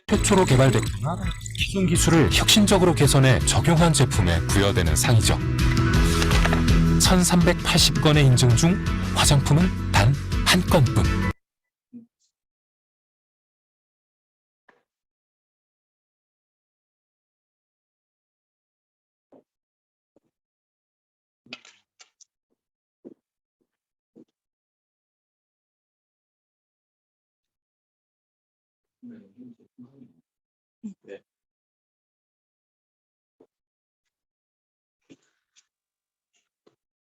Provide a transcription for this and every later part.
최초로 개발됐거나 기존 기술을 혁신적으로 개선해 적용한 제품에 부여되는 상이죠. 1380건의 인증 중 화장품은 단 한 건뿐. 네.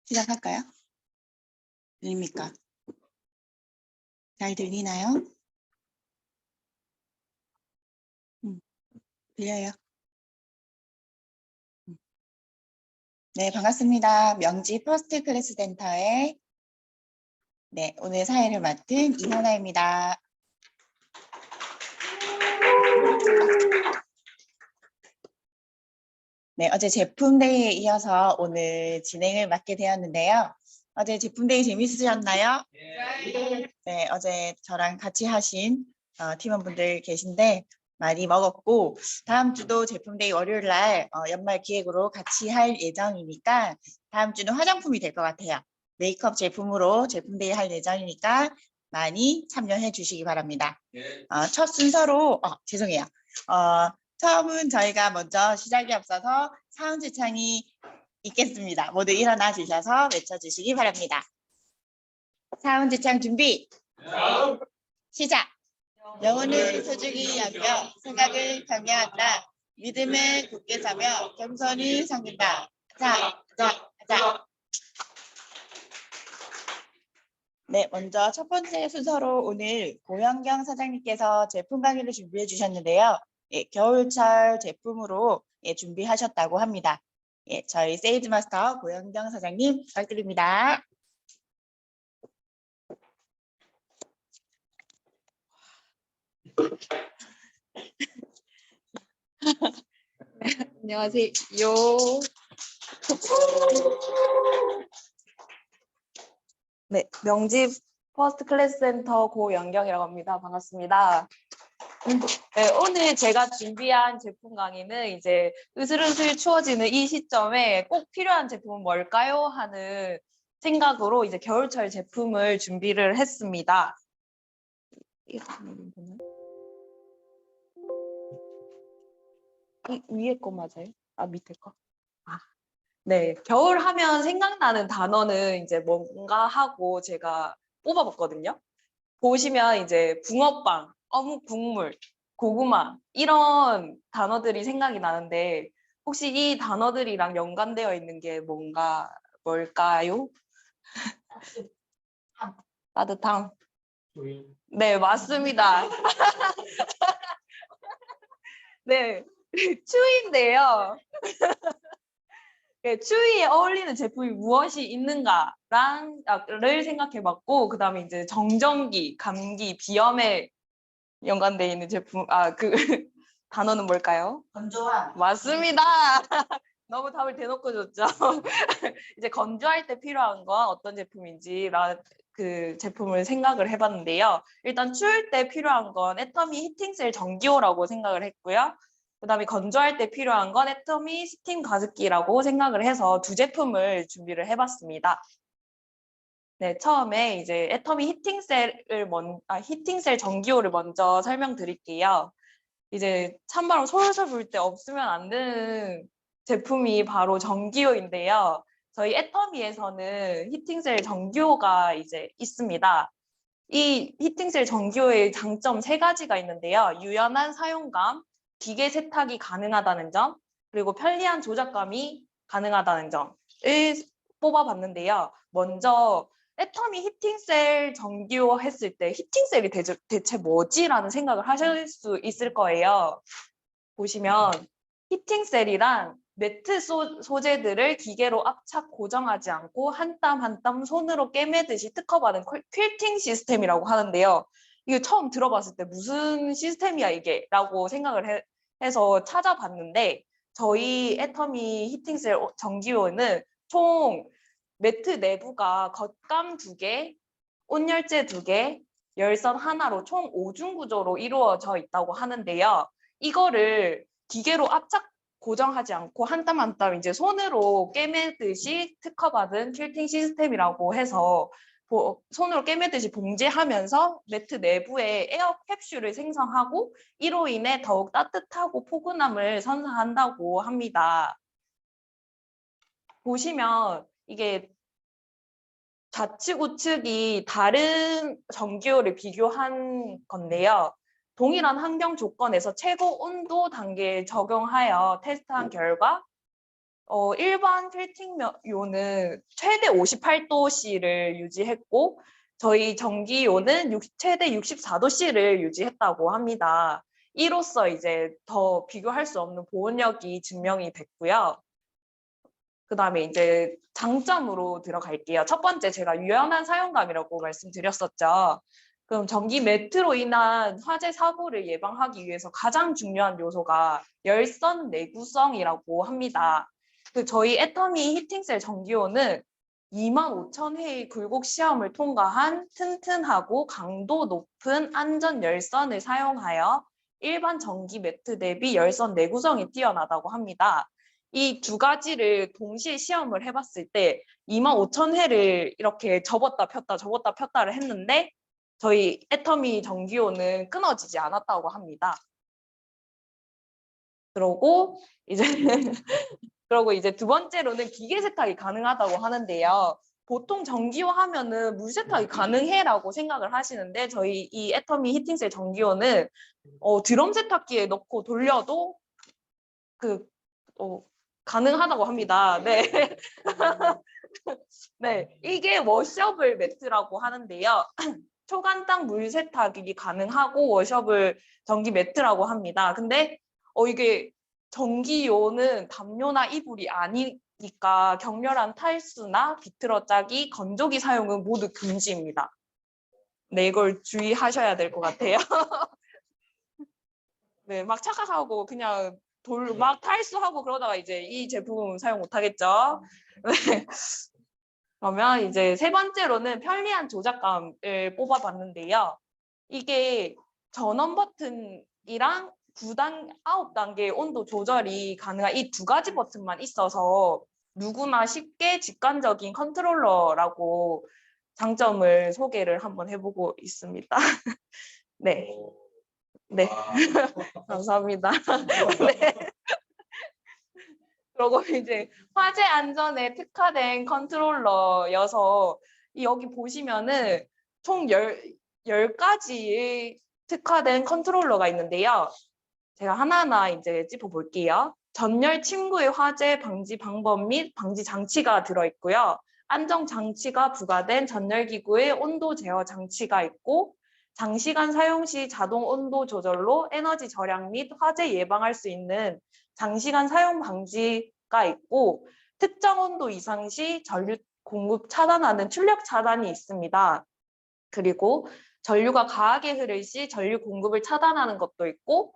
시작할까요? 들립니까? 잘 들리나요? 들려요? 네, 반갑습니다. 명지 퍼스트 클래스 센터의 오늘 사회를 맡은 이현아입니다. 네, 어제 제품데이에 이어서 오늘 진행을 맡게 되었는데요. 어제 제품데이 재밌으셨나요? 네, 어제 저랑 같이 하신 팀원분들 계신데 많이 먹었고, 다음 주도 제품데이 월요일 날 연말 기획으로 같이 할 예정이니까 다음 주는 화장품이 될 것 같아요. 메이크업 제품으로 제품데이 할 예정이니까 많이 참여해 주시기 바랍니다. 첫 순서로 죄송해요. 처음은 저희가 먼저 시작에 앞서서 사운드 창이 있겠습니다. 모두 일어나 주셔서 외쳐주시기 바랍니다. 사운드 창 준비. 시작. 영혼을 소중히 여겨 생각을 경계한다. 믿음에 굳게 서며 겸손히 섬긴다. 자. 네, 먼저 첫 번째 순서로 오늘 고현경 사장님께서 제품 강의를 준비해 주셨는데요. 겨울철 제품으로 준비하셨다고 합니다. 저희 세일즈 마스터 고현경 사장님 부탁드립니다. 안녕하세요. 네, 명지 퍼스트 클래스 센터 고연경이라고 합니다. 반갑습니다. 네, 오늘 제가 준비한 제품 강의는 이제 으슬으슬 추워지는 이 시점에 꼭 필요한 제품은 뭘까요? 하는 생각으로 이제 겨울철 제품을 준비를 했습니다. 이 위에 거 맞아요? 밑에 거? 네, 겨울 하면 생각나는 단어는 이제 뭔가 하고 제가 뽑아봤거든요. 보시면 이제 붕어빵, 어묵 국물, 고구마 이런 단어들이 생각이 나는데 혹시 이 단어들이랑 연관되어 있는 게 뭘까요? 따뜻함. 네, 맞습니다. 네, 추위인데요. 추위에 어울리는 제품이 무엇이 있는가를 생각해봤고, 그 다음에 이제 정전기, 감기, 비염에 연관되어 있는 제품, 그 단어는 뭘까요? 건조함. 맞습니다. 너무 답을 대놓고 줬죠. 이제 건조할 때 필요한 건 어떤 제품인지 그 제품을 생각을 해봤는데요. 일단 추울 때 필요한 건 애터미 히팅셀 전기호라고 생각을 했고요. 그다음에 건조할 때 필요한 건 애터미 스팀 가습기라고 생각을 해서 두 제품을 준비를 해봤습니다. 네, 처음에 이제 애터미 히팅셀 전기호를 먼저 설명드릴게요. 이제 찬바람 솔솔 불 때 없으면 안 되는 제품이 바로 전기호인데요. 저희 애터미에서는 히팅셀 전기호가 이제 있습니다. 이 히팅셀 전기호의 장점 3가지가 있는데요. 유연한 사용감, 기계 세탁이 가능하다는 점, 그리고 편리한 조작감이 가능하다는 점을 뽑아봤는데요. 먼저 애터미 히팅셀 전기호 했을 때 히팅셀이 대체 뭐지라는 생각을 하실 수 있을 거예요. 보시면 히팅셀이란 매트 소재들을 기계로 압착 고정하지 않고 한 땀 한 땀 손으로 꿰매듯이 특허받은 퀼팅 시스템이라고 하는데요. 이거 처음 들어봤을 때 무슨 시스템이야 이게? 라고 생각을 해서 찾아봤는데 저희 애터미 히팅셀 전기호는 총 매트 내부가 겉감 2개, 온열재 2개, 열선 하나로 총 5중 구조로 이루어져 있다고 하는데요. 이거를 기계로 압착 고정하지 않고 한 땀 한 땀 이제 손으로 꿰매듯이 특허받은 퀼팅 시스템이라고 해서 손으로 꿰매듯이 봉제하면서 매트 내부에 에어 캡슐을 생성하고 이로 인해 더욱 따뜻하고 포근함을 선사한다고 합니다. 보시면 이게 좌측 우측이 다른 전기요를 비교한 건데요. 동일한 환경 조건에서 최고 온도 단계에 적용하여 테스트한 결과 일반 퀼팅요는 최대 58도씨를 유지했고 저희 전기요는 최대 64도씨를 유지했다고 합니다. 이로써 이제 더 비교할 수 없는 보온력이 증명이 됐고요. 그다음에 이제 장점으로 들어갈게요. 첫 번째 제가 유연한 사용감이라고 말씀드렸었죠. 그럼 전기 매트로 인한 화재 사고를 예방하기 위해서 가장 중요한 요소가 열선 내구성이라고 합니다. 저희 애터미 히팅셀 전기요는 25,000회의 굴곡 시험을 통과한 튼튼하고 강도 높은 안전 열선을 사용하여 일반 전기 매트 대비 열선 내구성이 뛰어나다고 합니다. 이 두 가지를 동시에 시험을 해봤을 때 25,000회를 이렇게 접었다 폈다를 했는데 저희 애터미 전기요는 끊어지지 않았다고 합니다. 그러고 이제 두 번째로는 기계 세탁이 가능하다고 하는데요. 보통 전기요 하면은 물 세탁이 가능해라고 생각을 하시는데 저희 이 애터미 히팅셀 전기요는 드럼 세탁기에 넣고 돌려도 가능하다고 합니다. 네. 네, 이게 워셔블 매트라고 하는데요. 초간단 물 세탁이 가능하고 워셔블 전기 매트라고 합니다. 근데 이게 전기요는 담요나 이불이 아니니까 격렬한 탈수나 비틀어 짜기, 건조기 사용은 모두 금지입니다. 네, 이걸 주의하셔야 될 것 같아요. 네, 막 착각하고 그냥 막 탈수하고 그러다가 이제 이 제품 사용 못 하겠죠. 네. 그러면 이제 세 번째로는 편리한 조작감을 뽑아봤는데요. 이게 전원 버튼이랑 9단계 온도 조절이 가능한 이 두 가지 버튼만 있어서 누구나 쉽게 직관적인 컨트롤러라고 장점을 소개를 한번 해보고 있습니다. 네. 네. 감사합니다. 네. 그리고 이제 화재 안전에 특화된 컨트롤러여서 여기 보시면은 총 10가지의 특화된 컨트롤러가 있는데요. 제가 하나하나 이제 짚어볼게요. 전열 침구의 화재 방지 방법 및 방지 장치가 들어있고요. 안정 장치가 부과된 전열기구의 온도 제어 장치가 있고 장시간 사용 시 자동 온도 조절로 에너지 절약 및 화재 예방할 수 있는 장시간 사용 방지가 있고 특정 온도 이상 시 전류 공급 차단하는 출력 차단이 있습니다. 그리고 전류가 과하게 흐를 시 전류 공급을 차단하는 것도 있고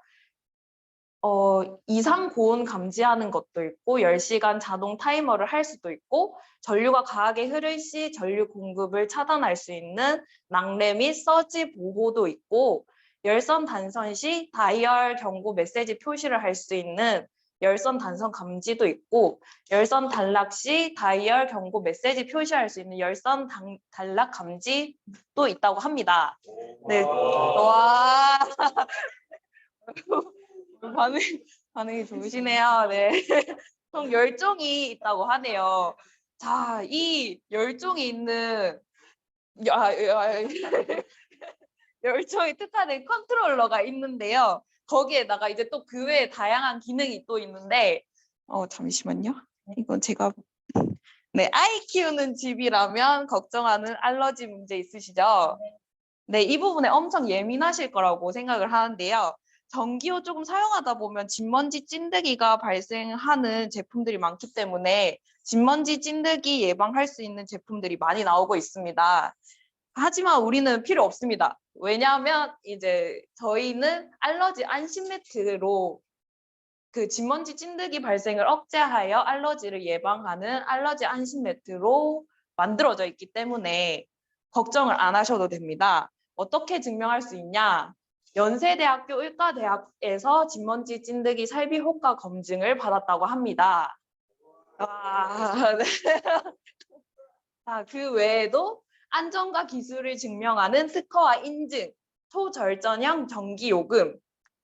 이상 고온 감지하는 것도 있고 10시간 자동 타이머를 할 수도 있고 전류가 과하게 흐를 시 전류 공급을 차단할 수 있는 낭래 및 서지 보호도 있고 열선 단선 시 다이얼 경고 메시지 표시를 할 수 있는 열선 단선 감지도 있고 열선 단락 시 다이얼 경고 메시지 표시할 수 있는 열선 단락 감지도 있다고 합니다. 네. 와. 반응이 좋으시네요. 네. 총 10종이 있다고 하네요. 자, 이 10종이 있는 10종이 특화된 컨트롤러가 있는데요. 거기에다가 이제 또 그 외에 다양한 기능이 또 있는데 잠시만요. 이건 제가 네, 아이 키우는 집이라면 걱정하는 알러지 문제 있으시죠? 네, 이 부분에 엄청 예민하실 거라고 생각을 하는데요. 전기요 조금 사용하다 보면 진먼지 찐득이가 발생하는 제품들이 많기 때문에 진먼지 찐득이 예방할 수 있는 제품들이 많이 나오고 있습니다. 하지만 우리는 필요 없습니다. 왜냐하면 이제 저희는 알러지 안심 매트로 그 진먼지 찐득이 발생을 억제하여 알러지를 예방하는 알러지 안심 매트로 만들어져 있기 때문에 걱정을 안 하셔도 됩니다. 어떻게 증명할 수 있냐? 연세대학교 의과대학에서 진먼지 찐득이 살비 효과 검증을 받았다고 합니다. 네. 그 외에도 안전과 기술을 증명하는 특허와 인증, 초절전형 전기요금,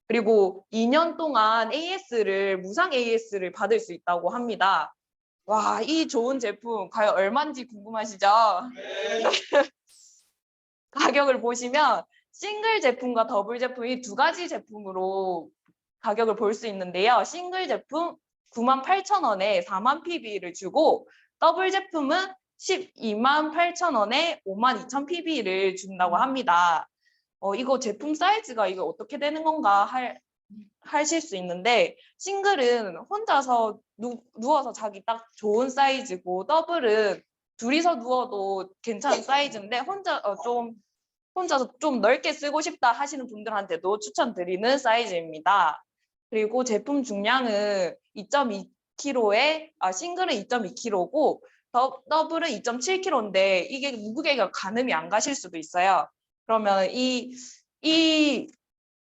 그리고 2년 동안 무상 AS를 받을 수 있다고 합니다. 와, 이 좋은 제품 과연 얼마인지 궁금하시죠? 가격을 보시면 싱글 제품과 더블 제품이 두 가지 제품으로 가격을 볼 수 있는데요. 싱글 제품 98,000원에 4만 PB를 주고 더블 제품은 128,000원에 52,000 PB를 준다고 합니다. 이거 제품 사이즈가 이거 어떻게 되는 건가 하실 수 있는데 싱글은 혼자서 누워서 자기 딱 좋은 사이즈고 더블은 둘이서 누워도 괜찮은 사이즈인데 혼자서 좀 넓게 쓰고 싶다 하시는 분들한테도 추천드리는 사이즈입니다. 그리고 제품 중량은 2.2kg에 싱글은 2.2kg고 더블은 2.7kg인데 이게 무게가 가늠이 안 가실 수도 있어요. 그러면 이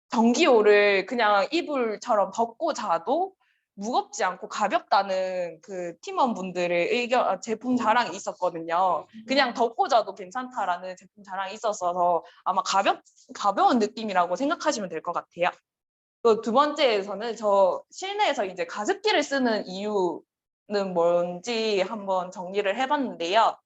전기요를 그냥 이불처럼 덮고 자도 무겁지 않고 가볍다는 그 팀원분들의 제품 자랑이 있었거든요. 그냥 덮고 자도 괜찮다라는 제품 자랑이 있었어서 아마 가벼운 느낌이라고 생각하시면 될 것 같아요. 또 두 번째에서는 저 실내에서 이제 가습기를 쓰는 이유는 뭔지 한번 정리를 해봤는데요.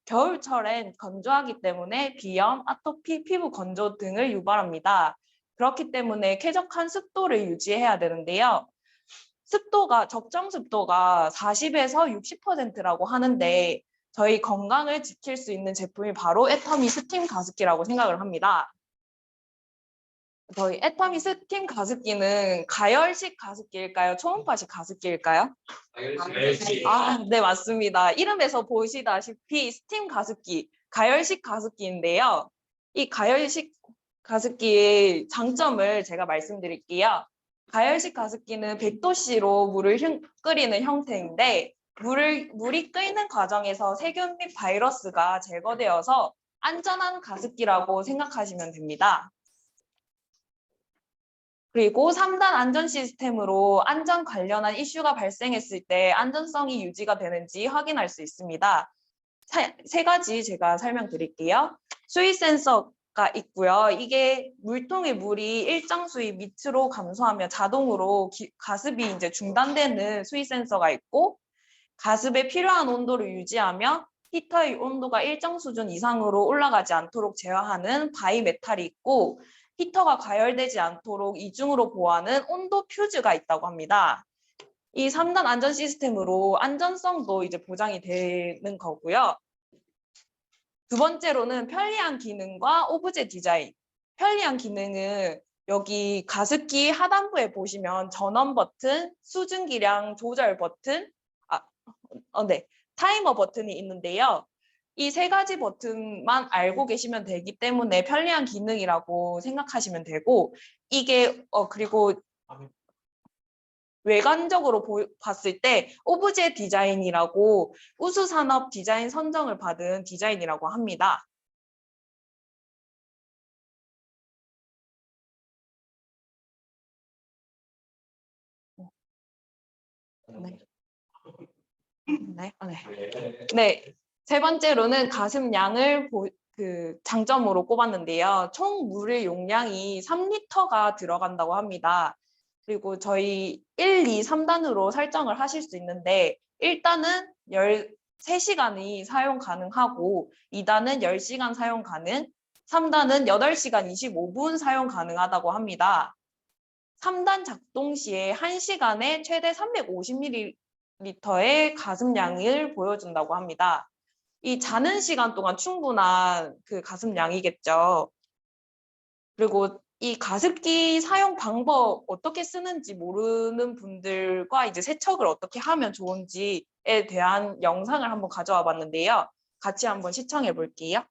겨울철엔 건조하기 때문에 비염, 아토피, 피부 건조 등을 유발합니다. 그렇기 때문에 쾌적한 습도를 유지해야 되는데요. 적정 습도가 40에서 60%라고 하는데 저희 건강을 지킬 수 있는 제품이 바로 애터미 스팀 가습기라고 생각을 합니다. 저희 애터미 스팀 가습기는 가열식 가습기일까요? 초음파식 가습기일까요? 가열식. 네, 맞습니다. 이름에서 보시다시피 스팀 가습기, 가열식 가습기인데요. 이 가열식 가습기의 장점을 제가 말씀드릴게요. 가열식 가습기는 100도씨로 물을 끓이는 형태인데 물이 끓는 과정에서 세균 및 바이러스가 제거되어서 안전한 가습기라고 생각하시면 됩니다. 그리고 3단 안전 시스템으로 안전 관련한 이슈가 발생했을 때 안전성이 유지가 되는지 확인할 수 있습니다. 세 가지 제가 설명드릴게요. 수위 센서가 있고요. 이게 물통의 물이 일정 수위 밑으로 감소하면 자동으로 가습이 이제 중단되는 수위 센서가 있고 가습에 필요한 온도를 유지하며 히터의 온도가 일정 수준 이상으로 올라가지 않도록 제어하는 바이메탈이 있고 히터가 과열되지 않도록 이중으로 보호하는 온도 퓨즈가 있다고 합니다. 이 3단 안전 시스템으로 안전성도 이제 보장이 되는 거고요. 두 번째로는 편리한 기능과 오브제 디자인. 편리한 기능은 여기 가습기 하단부에 보시면 전원 버튼, 수증기량 조절 버튼, 타이머 버튼이 있는데요. 이 세 가지 버튼만 알고 계시면 되기 때문에 편리한 기능이라고 생각하시면 되고 이게 그리고 외관적으로 봤을 때 오브제 디자인이라고 우수산업 디자인 선정을 받은 디자인이라고 합니다. 네. 세 번째로는 가습량을 장점으로 꼽았는데요. 총 물의 용량이 3리터가 들어간다고 합니다. 그리고 저희 1, 2, 3단으로 설정을 하실 수 있는데 1단은 13시간이 사용 가능하고 2단은 10시간 사용 가능, 3단은 8시간 25분 사용 가능하다고 합니다. 3단 작동 시에 1시간에 최대 350ml의 가습량을 보여준다고 합니다. 이 자는 시간 동안 충분한 그 가습량이겠죠. 그리고 이 가습기 사용 방법 어떻게 쓰는지 모르는 분들과 이제 세척을 어떻게 하면 좋은지에 대한 영상을 한번 가져와 봤는데요. 같이 한번 시청해 볼게요.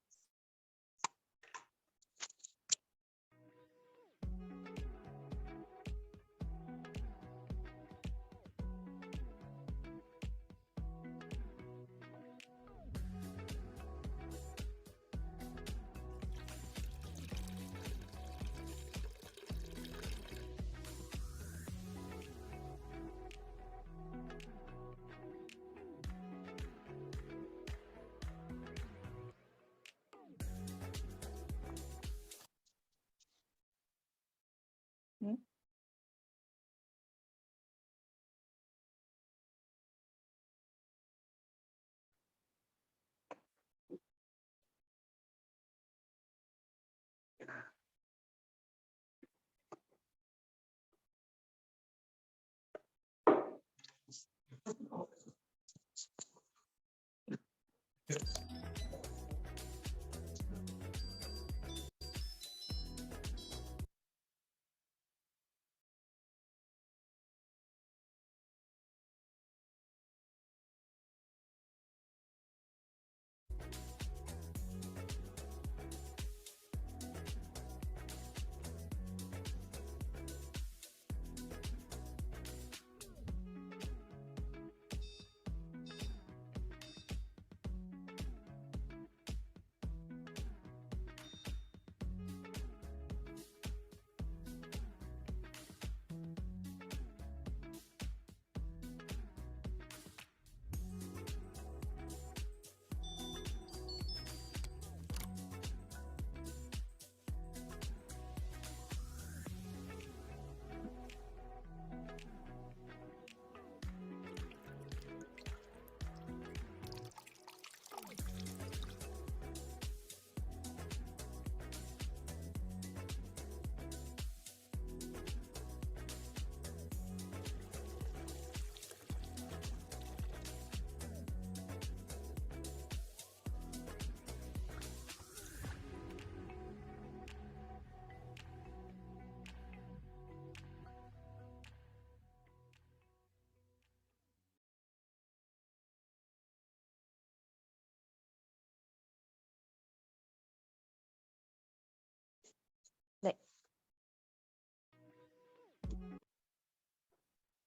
네.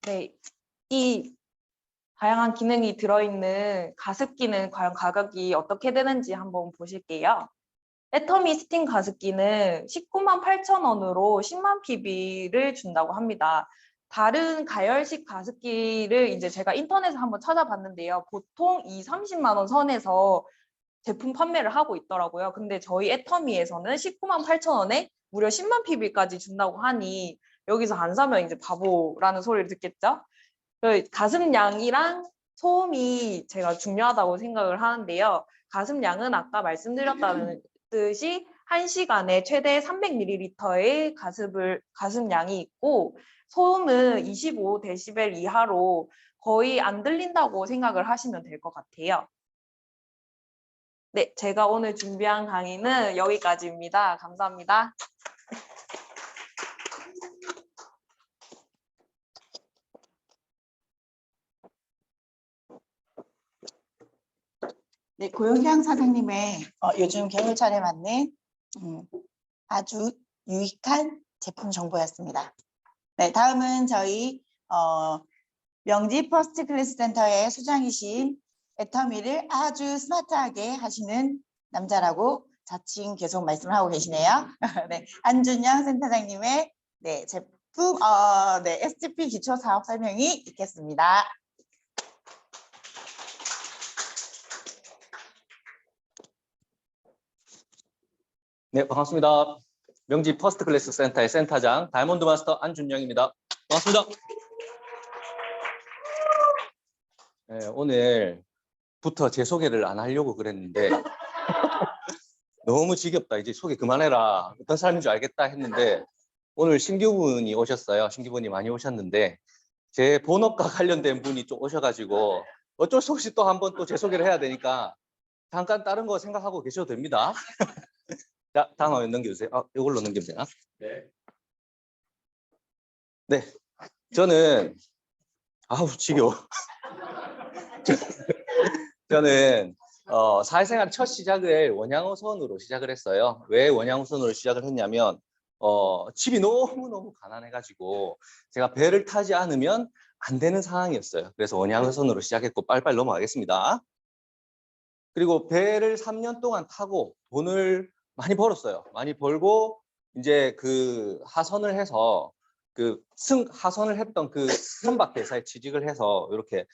네. 이 다양한 기능이 들어있는 가습기는 과연 가격이 어떻게 되는지 한번 보실게요. 애터미 스팀 가습기는 19만 8천 원으로 10만 PB를 준다고 합니다. 다른 가열식 가습기를 이제 제가 인터넷에 한번 찾아봤는데요. 보통 30만 원 선에서 제품 판매를 하고 있더라고요. 근데 저희 애터미에서는 19만 8천 원에 무려 10만 PB까지 준다고 하니 여기서 안 사면 이제 바보라는 소리를 듣겠죠? 그 가습량이랑 소음이 제가 중요하다고 생각을 하는데요. 가습량은 아까 말씀드렸다는 듯이 1시간에 최대 300ml의 가습량이 있고 소음은 25dB 이하로 거의 안 들린다고 생각을 하시면 될 것 같아요. 네, 제가 오늘 준비한 강의는 여기까지입니다. 감사합니다. 네, 고영향 사장님의 요즘 겨울철에 맞는 아주 유익한 제품 정보였습니다. 네, 다음은 저희 명지 퍼스트 클래스 센터의 수장이신 애터미를 아주 스마트하게 하시는 남자라고 자칭 계속 말씀을 하고 계시네요. 네, 안준영 센터장님의 네, 제품 네, STP 기초 사업 설명이 있겠습니다. 네, 반갑습니다. 명지 퍼스트 클래스 센터의 센터장 다이몬드 마스터 안준영입니다. 반갑습니다. 네, 오늘부터 제 소개를 안 하려고 그랬는데 너무 지겹다. 이제 소개 그만해라. 어떤 사람인 줄 알겠다 했는데 오늘 신규분이 오셨어요. 신규분이 많이 오셨는데 제 본업과 관련된 분이 좀 오셔가지고 어쩔 수 없이 또 한번 또 제 소개를 해야 되니까 잠깐 다른 거 생각하고 계셔도 됩니다. 자, 다음 화면 넘겨주세요. 이걸로 넘기면 되나? 네. 네, 저는 지겨워. 저는 사회생활 첫 시작을 원양어선으로 시작을 했어요. 왜 원양어선으로 시작을 했냐면 집이 너무너무 가난해가지고 제가 배를 타지 않으면 안 되는 상황이었어요. 그래서 원양어선으로 시작했고 빨리빨리 넘어가겠습니다. 그리고 배를 3년 동안 타고 돈을 많이 벌었어요. 많이 벌고 이제 그 하선을 해서 하선을 했던 그 선박회사에 취직을 해서 이렇게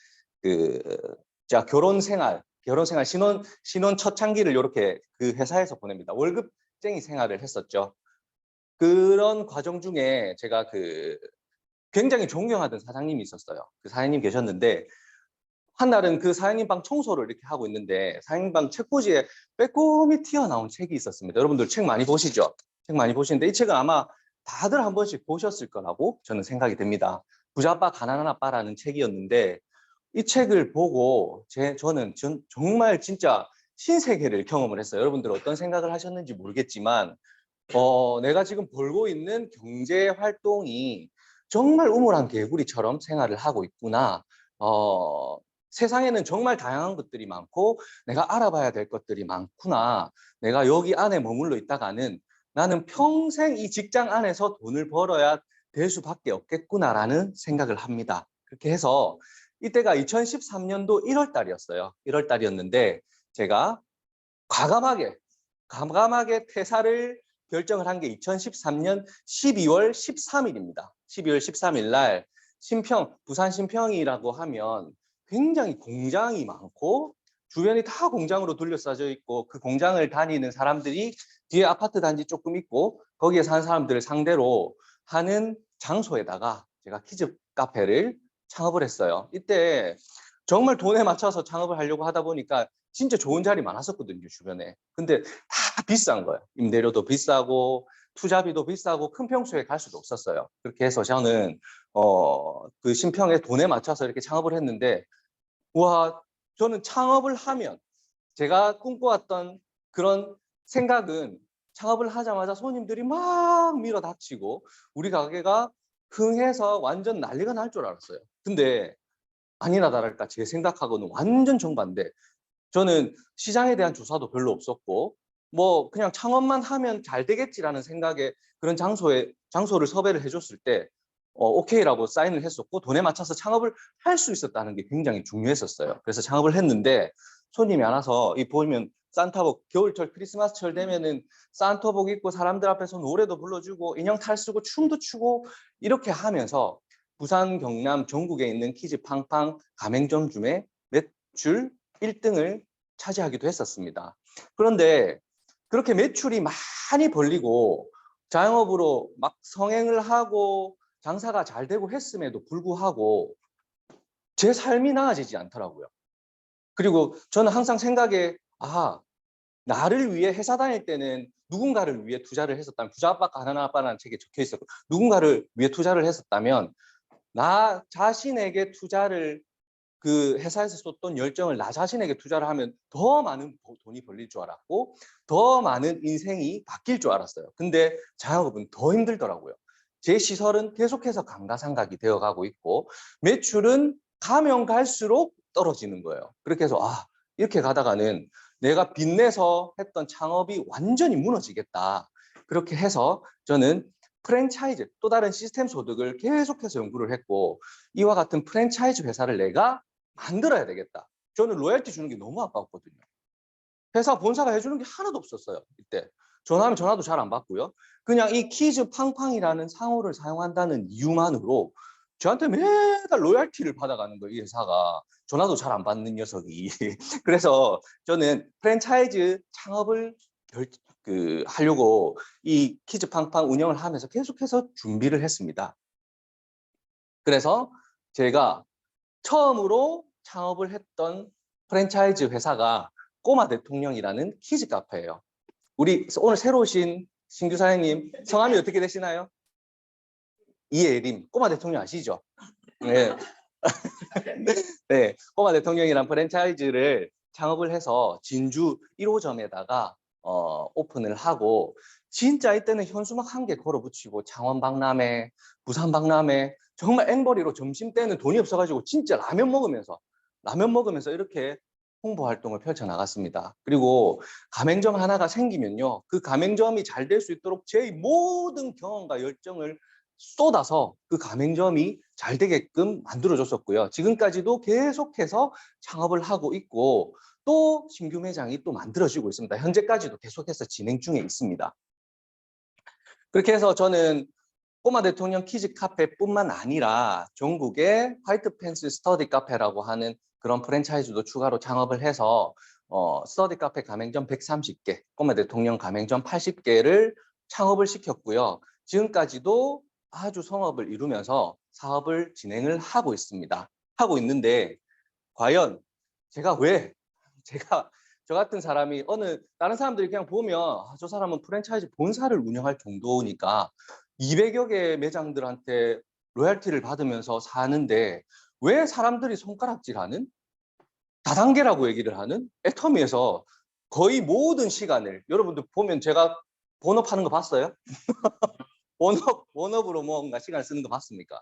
제가 결혼 생활 신혼 초창기를 이렇게 그 회사에서 보냅니다. 월급쟁이 생활을 했었죠. 그런 과정 중에 제가 굉장히 존경하던 사장님이 있었어요. 그 사장님 계셨는데 한날은 그 사장님 방 청소를 이렇게 하고 있는데 사장님 방 책꽂이에 빼꼼히 튀어나온 책이 있었습니다. 여러분들 책 많이 보시죠? 책 많이 보시는데 이 책은 아마 다들 한 번씩 보셨을 거라고 저는 생각이 됩니다. 부자아빠 가난한 아빠라는 책이었는데 이 책을 보고 저는 정말 진짜 신세계를 경험을 했어요. 여러분들 어떤 생각을 하셨는지 모르겠지만 내가 지금 벌고 있는 경제 활동이 정말 우물한 개구리처럼 생활을 하고 있구나. 세상에는 정말 다양한 것들이 많고 내가 알아봐야 될 것들이 많구나. 내가 여기 안에 머물러 있다가는 나는 평생 이 직장 안에서 돈을 벌어야 될 수밖에 없겠구나라는 생각을 합니다. 그렇게 해서 이때가 2013년도 1월 달이었어요. 1월 달이었는데 제가 과감하게 퇴사를 결정을 한 게 2013년 12월 13일입니다. 12월 13일 날 부산 신평이라고 하면 굉장히 공장이 많고 주변이 다 공장으로 둘러싸져 있고 그 공장을 다니는 사람들이 뒤에 아파트 단지 조금 있고 거기에 사는 사람들을 상대로 하는 장소에다가 제가 키즈 카페를 창업을 했어요. 이때 정말 돈에 맞춰서 창업을 하려고 하다 보니까 진짜 좋은 자리 많았었거든요, 주변에. 근데 다 비싼 거예요. 임대료도 비싸고 투자비도 비싸고 큰 평수에 갈 수도 없었어요. 그렇게 해서 저는 그 신평에 돈에 맞춰서 이렇게 창업을 했는데 와, 저는 창업을 하면 제가 꿈꿔왔던 그런 생각은 창업을 하자마자 손님들이 막 밀어닥치고 우리 가게가 흥해서 완전 난리가 날 줄 알았어요. 근데 아니나 다를까 제 생각하고는 완전 정반대. 저는 시장에 대한 조사도 별로 없었고 뭐 그냥 창업만 하면 잘 되겠지라는 생각에 그런 장소를 섭외를 해줬을 때 오케이라고 사인을 했었고 돈에 맞춰서 창업을 할 수 있었다는 게 굉장히 중요했었어요. 그래서 창업을 했는데 손님이 안 와서 이 보면 산타복 겨울철 크리스마스철 되면은 산타복 입고 사람들 앞에서 노래도 불러주고 인형 탈 쓰고 춤도 추고 이렇게 하면서 부산, 경남, 전국에 있는 키즈 팡팡 가맹점 중에 매출 1등을 차지하기도 했었습니다. 그런데 그렇게 매출이 많이 벌리고 자영업으로 막 성행을 하고 장사가 잘 되고 했음에도 불구하고 제 삶이 나아지지 않더라고요. 그리고 저는 항상 생각에 나를 위해 회사 다닐 때는 누군가를 위해 투자를 했었다면 부자 아빠 가난한 아빠라는 책에 적혀 있었고 누군가를 위해 투자를 했었다면 나 자신에게 투자를 그 회사에서 쏟던 열정을 나 자신에게 투자를 하면 더 많은 돈이 벌릴 줄 알았고 더 많은 인생이 바뀔 줄 알았어요. 근데 자영업은 더 힘들더라고요. 제 시설은 계속해서 감가상각이 되어가고 있고 매출은 가면 갈수록 떨어지는 거예요. 그렇게 해서 이렇게 가다가는 내가 빚내서 했던 창업이 완전히 무너지겠다. 그렇게 해서 저는 프랜차이즈, 또 다른 시스템 소득을 계속해서 연구를 했고 이와 같은 프랜차이즈 회사를 내가 만들어야 되겠다. 저는 로열티 주는 게 너무 아까웠거든요. 회사 본사가 해주는 게 하나도 없었어요. 이때 전화하면 전화도 잘 안 받고요. 그냥 이 키즈 팡팡이라는 상호를 사용한다는 이유만으로 저한테 매달 로열티를 받아가는 거예요. 이 회사가. 전화도 잘 안 받는 녀석이. 그래서 저는 프랜차이즈 창업을 하려고 이 키즈 팡팡 운영을 하면서 계속해서 준비를 했습니다. 그래서 제가 처음으로 창업을 했던 프랜차이즈 회사가 꼬마 대통령이라는 키즈 카페예요. 우리 오늘 새로 오신 신규 사장님 성함이 어떻게 되시나요? 이예림. 꼬마 대통령 아시죠? 네. 네, 꼬마 대통령이란 프랜차이즈를 창업을 해서 진주 1호점에다가 오픈을 하고 진짜 이때는 현수막 한 개 걸어붙이고 창원 박람회, 부산 박람회 정말 앵벌이로 점심 때는 돈이 없어가지고 진짜 라면 먹으면서 이렇게 홍보 활동을 펼쳐 나갔습니다. 그리고 가맹점 하나가 생기면요, 그 가맹점이 잘 될 수 있도록 제 모든 경험과 열정을 쏟아서 그 가맹점이 잘 되게끔 만들어줬었고요. 지금까지도 계속해서 창업을 하고 있고 또 신규 매장이 또 만들어지고 있습니다. 현재까지도 계속해서 진행 중에 있습니다. 그렇게 해서 저는 꼬마 대통령 키즈 카페뿐만 아니라 전국에 화이트 펜스 스터디 카페라고 하는 그런 프랜차이즈도 추가로 창업을 해서 스터디 카페 가맹점 130개, 꼬마 대통령 가맹점 80개를 창업을 시켰고요. 지금까지도 아주 성업을 이루면서 사업을 진행을 하고 있습니다. 하고 있는데 과연 제가 저 같은 사람이 다른 사람들이 그냥 보면 저 사람은 프랜차이즈 본사를 운영할 정도니까 200여 개 매장들한테 로열티를 받으면서 사는데 왜 사람들이 손가락질하는 다단계라고 얘기를 하는 애터미에서 거의 모든 시간을 여러분들 보면 제가 본업하는 거 봤어요? 본업으로 뭔가 시간을 쓰는 거 봤습니까?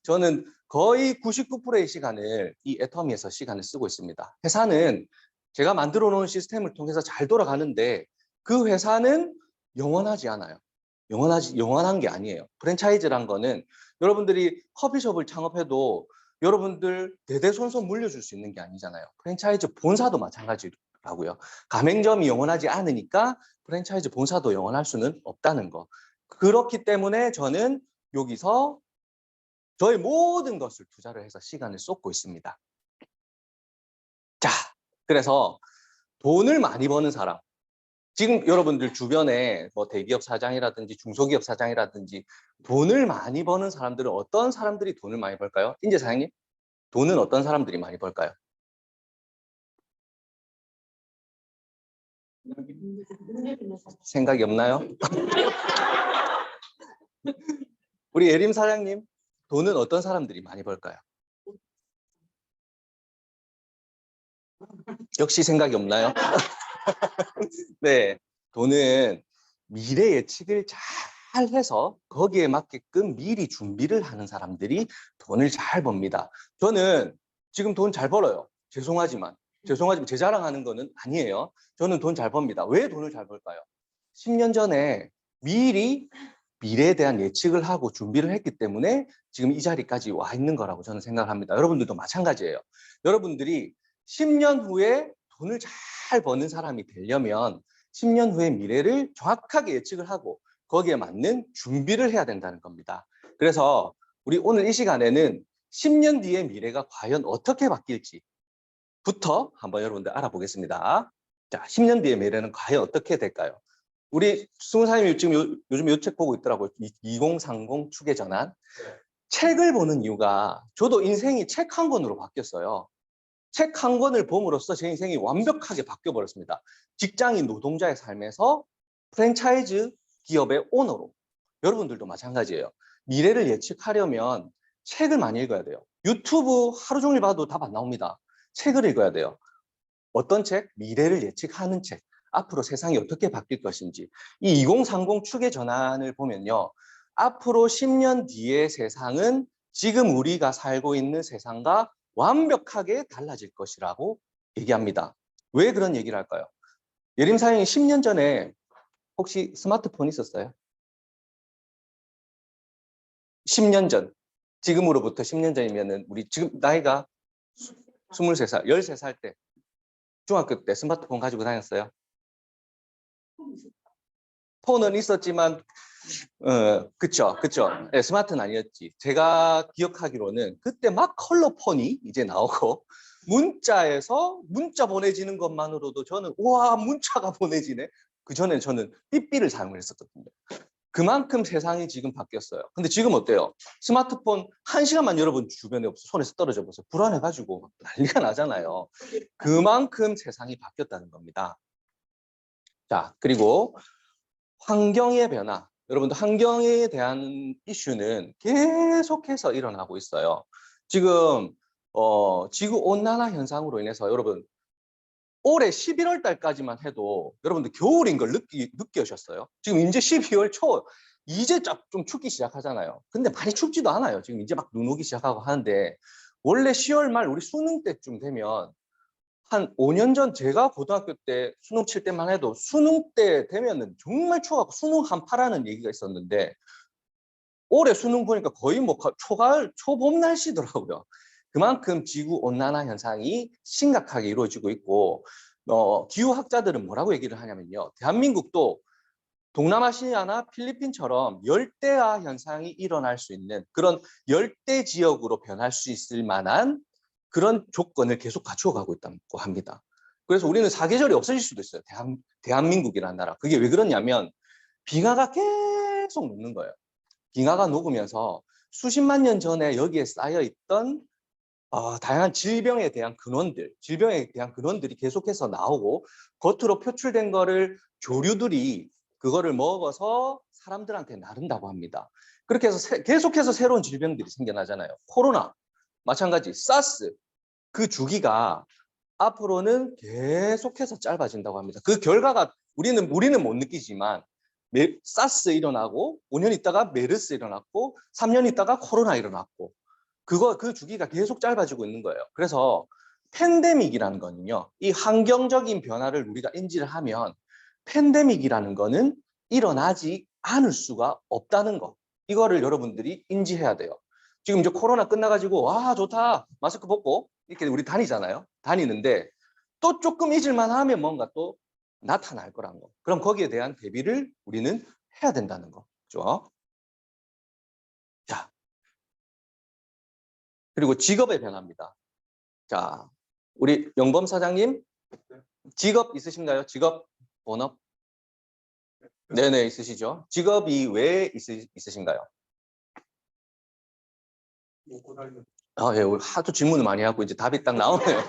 저는 거의 99%의 시간을 이 애터미에서 시간을 쓰고 있습니다. 회사는 제가 만들어 놓은 시스템을 통해서 잘 돌아가는데 그 회사는 영원하지 않아요. 영원한 게 아니에요. 프랜차이즈란 거는 여러분들이 커피숍을 창업해도 여러분들 대대손손 물려줄 수 있는 게 아니잖아요. 프랜차이즈 본사도 마찬가지라고요. 가맹점이 영원하지 않으니까 프랜차이즈 본사도 영원할 수는 없다는 거. 그렇기 때문에 저는 여기서 저의 모든 것을 투자를 해서 시간을 쏟고 있습니다. 자, 그래서 돈을 많이 버는 사람. 지금 여러분들 주변에 뭐 대기업 사장이라든지 중소기업 사장이라든지 돈을 많이 버는 사람들은 어떤 사람들이 돈을 많이 벌까요? 인재 사장님, 돈은 어떤 사람들이 많이 벌까요? 생각이 없나요? 우리 예림 사장님, 돈은 어떤 사람들이 많이 벌까요? 역시 생각이 없나요? 네, 돈은 미래 예측을 잘 해서 거기에 맞게끔 미리 준비를 하는 사람들이 돈을 잘 법니다. 저는 지금 돈 잘 벌어요. 죄송하지만 제 자랑하는 거는 아니에요. 저는 돈 잘 법니다. 왜 돈을 잘 벌까요? 10년 전에 미리 미래에 대한 예측을 하고 준비를 했기 때문에 지금 이 자리까지 와 있는 거라고 저는 생각을 합니다. 여러분들도 마찬가지예요. 여러분들이 10년 후에 돈을 잘 버는 사람이 되려면 10년 후의 미래를 정확하게 예측을 하고 거기에 맞는 준비를 해야 된다는 겁니다. 그래서 우리 오늘 이 시간에는 10년 뒤의 미래가 과연 어떻게 바뀔지부터 한번 여러분들 알아보겠습니다. 자, 10년 뒤의 미래는 과연 어떻게 될까요? 우리 승우사님이 지금 요즘 이 책 보고 있더라고요. 2030 축의 전환. 책을 보는 이유가 저도 인생이 책 한 권으로 바뀌었어요. 책 한 권을 봄으로써 제 인생이 완벽하게 바뀌어버렸습니다. 직장인 노동자의 삶에서 프랜차이즈 기업의 오너로. 여러분들도 마찬가지예요. 미래를 예측하려면 책을 많이 읽어야 돼요. 유튜브 하루 종일 봐도 답 안 나옵니다. 책을 읽어야 돼요. 어떤 책? 미래를 예측하는 책. 앞으로 세상이 어떻게 바뀔 것인지. 이 2030 축의 전환을 보면요. 앞으로 10년 뒤의 세상은 지금 우리가 살고 있는 세상과 완벽하게 달라질 것이라고 얘기합니다. 왜 그런 얘기를 할까요? 예림 사장님 10년 전에 혹시 스마트폰 있었어요? 10년 전. 지금으로부터 10년 전이면은 우리 지금 나이가 23살, 13살 때 중학교 때 스마트폰 가지고 다녔어요? 폰은 있었지만 그쵸. 네, 스마트는 아니었지. 제가 기억하기로는 그때 막 컬러폰이 이제 나오고 문자에서 문자 보내지는 것만으로도 저는 우와 문자가 보내지네. 그 전에 저는 삐삐를 사용을 했었거든요. 그만큼 세상이 지금 바뀌었어요. 근데 지금 어때요? 스마트폰 1시간만 여러분 주변에 없어 손에서 떨어져 보세요. 불안해가지고 난리가 나잖아요. 그만큼 세상이 바뀌었다는 겁니다. 자, 그리고 환경의 변화. 여러분들 환경에 대한 이슈는 계속해서 일어나고 있어요. 지금 지구 온난화 현상으로 인해서 여러분 올해 11월 달까지만 해도 여러분들 겨울인 걸 느끼셨어요? 지금 이제 12월 초 이제 좀 춥기 시작하잖아요. 근데 많이 춥지도 않아요. 지금 이제 막 눈 오기 시작하고 하는데 원래 10월 말 우리 수능 때쯤 되면 한 5년 전 제가 고등학교 때 수능 칠 때만 해도 수능 때 되면은 정말 추워갖고 수능 한파라는 얘기가 있었는데 올해 수능 보니까 거의 뭐 초가을, 초봄 날씨더라고요. 그만큼 지구 온난화 현상이 심각하게 이루어지고 있고 기후학자들은 뭐라고 얘기를 하냐면요. 대한민국도 동남아시아나 필리핀처럼 열대화 현상이 일어날 수 있는 그런 열대 지역으로 변할 수 있을 만한 그런 조건을 계속 갖추어 가고 있다고 합니다. 그래서 우리는 사계절이 없어질 수도 있어요. 대한민국이라는 나라. 그게 왜 그러냐면 빙하가 계속 녹는 거예요. 빙하가 녹으면서 수십만 년 전에 여기에 쌓여있던 다양한 질병에 대한 근원들이 계속해서 나오고 겉으로 표출된 거를 조류들이 그거를 먹어서 사람들한테 나른다고 합니다. 그렇게 해서 계속해서 새로운 질병들이 생겨나잖아요. 코로나, 마찬가지, 사스, 그 주기가 앞으로는 계속해서 짧아진다고 합니다. 그 결과가 우리는 못 느끼지만 사스 일어나고 5년 있다가 메르스 일어났고 3년 있다가 코로나 일어났고 그 주기가 계속 짧아지고 있는 거예요. 그래서 팬데믹이라는 거는요. 이 환경적인 변화를 우리가 인지를 하면 팬데믹이라는 거는 일어나지 않을 수가 없다는 거. 이거를 여러분들이 인지해야 돼요. 지금 이제 코로나 끝나가지고 와 좋다 마스크 벗고 이렇게 우리 다니잖아요. 다니는데 또 조금 잊을만 하면 뭔가 또 나타날 거란 거. 그럼 거기에 대한 대비를 우리는 해야 된다는 거죠. 자, 그리고 직업의 변화입니다. 자, 우리 영범 사장님 직업 있으신가요? 직업 본업? 네네 있으시죠. 직업이 왜 있으신가요? 아, 예, 하도 질문을 많이 하고 이제 답이 딱 나오네요.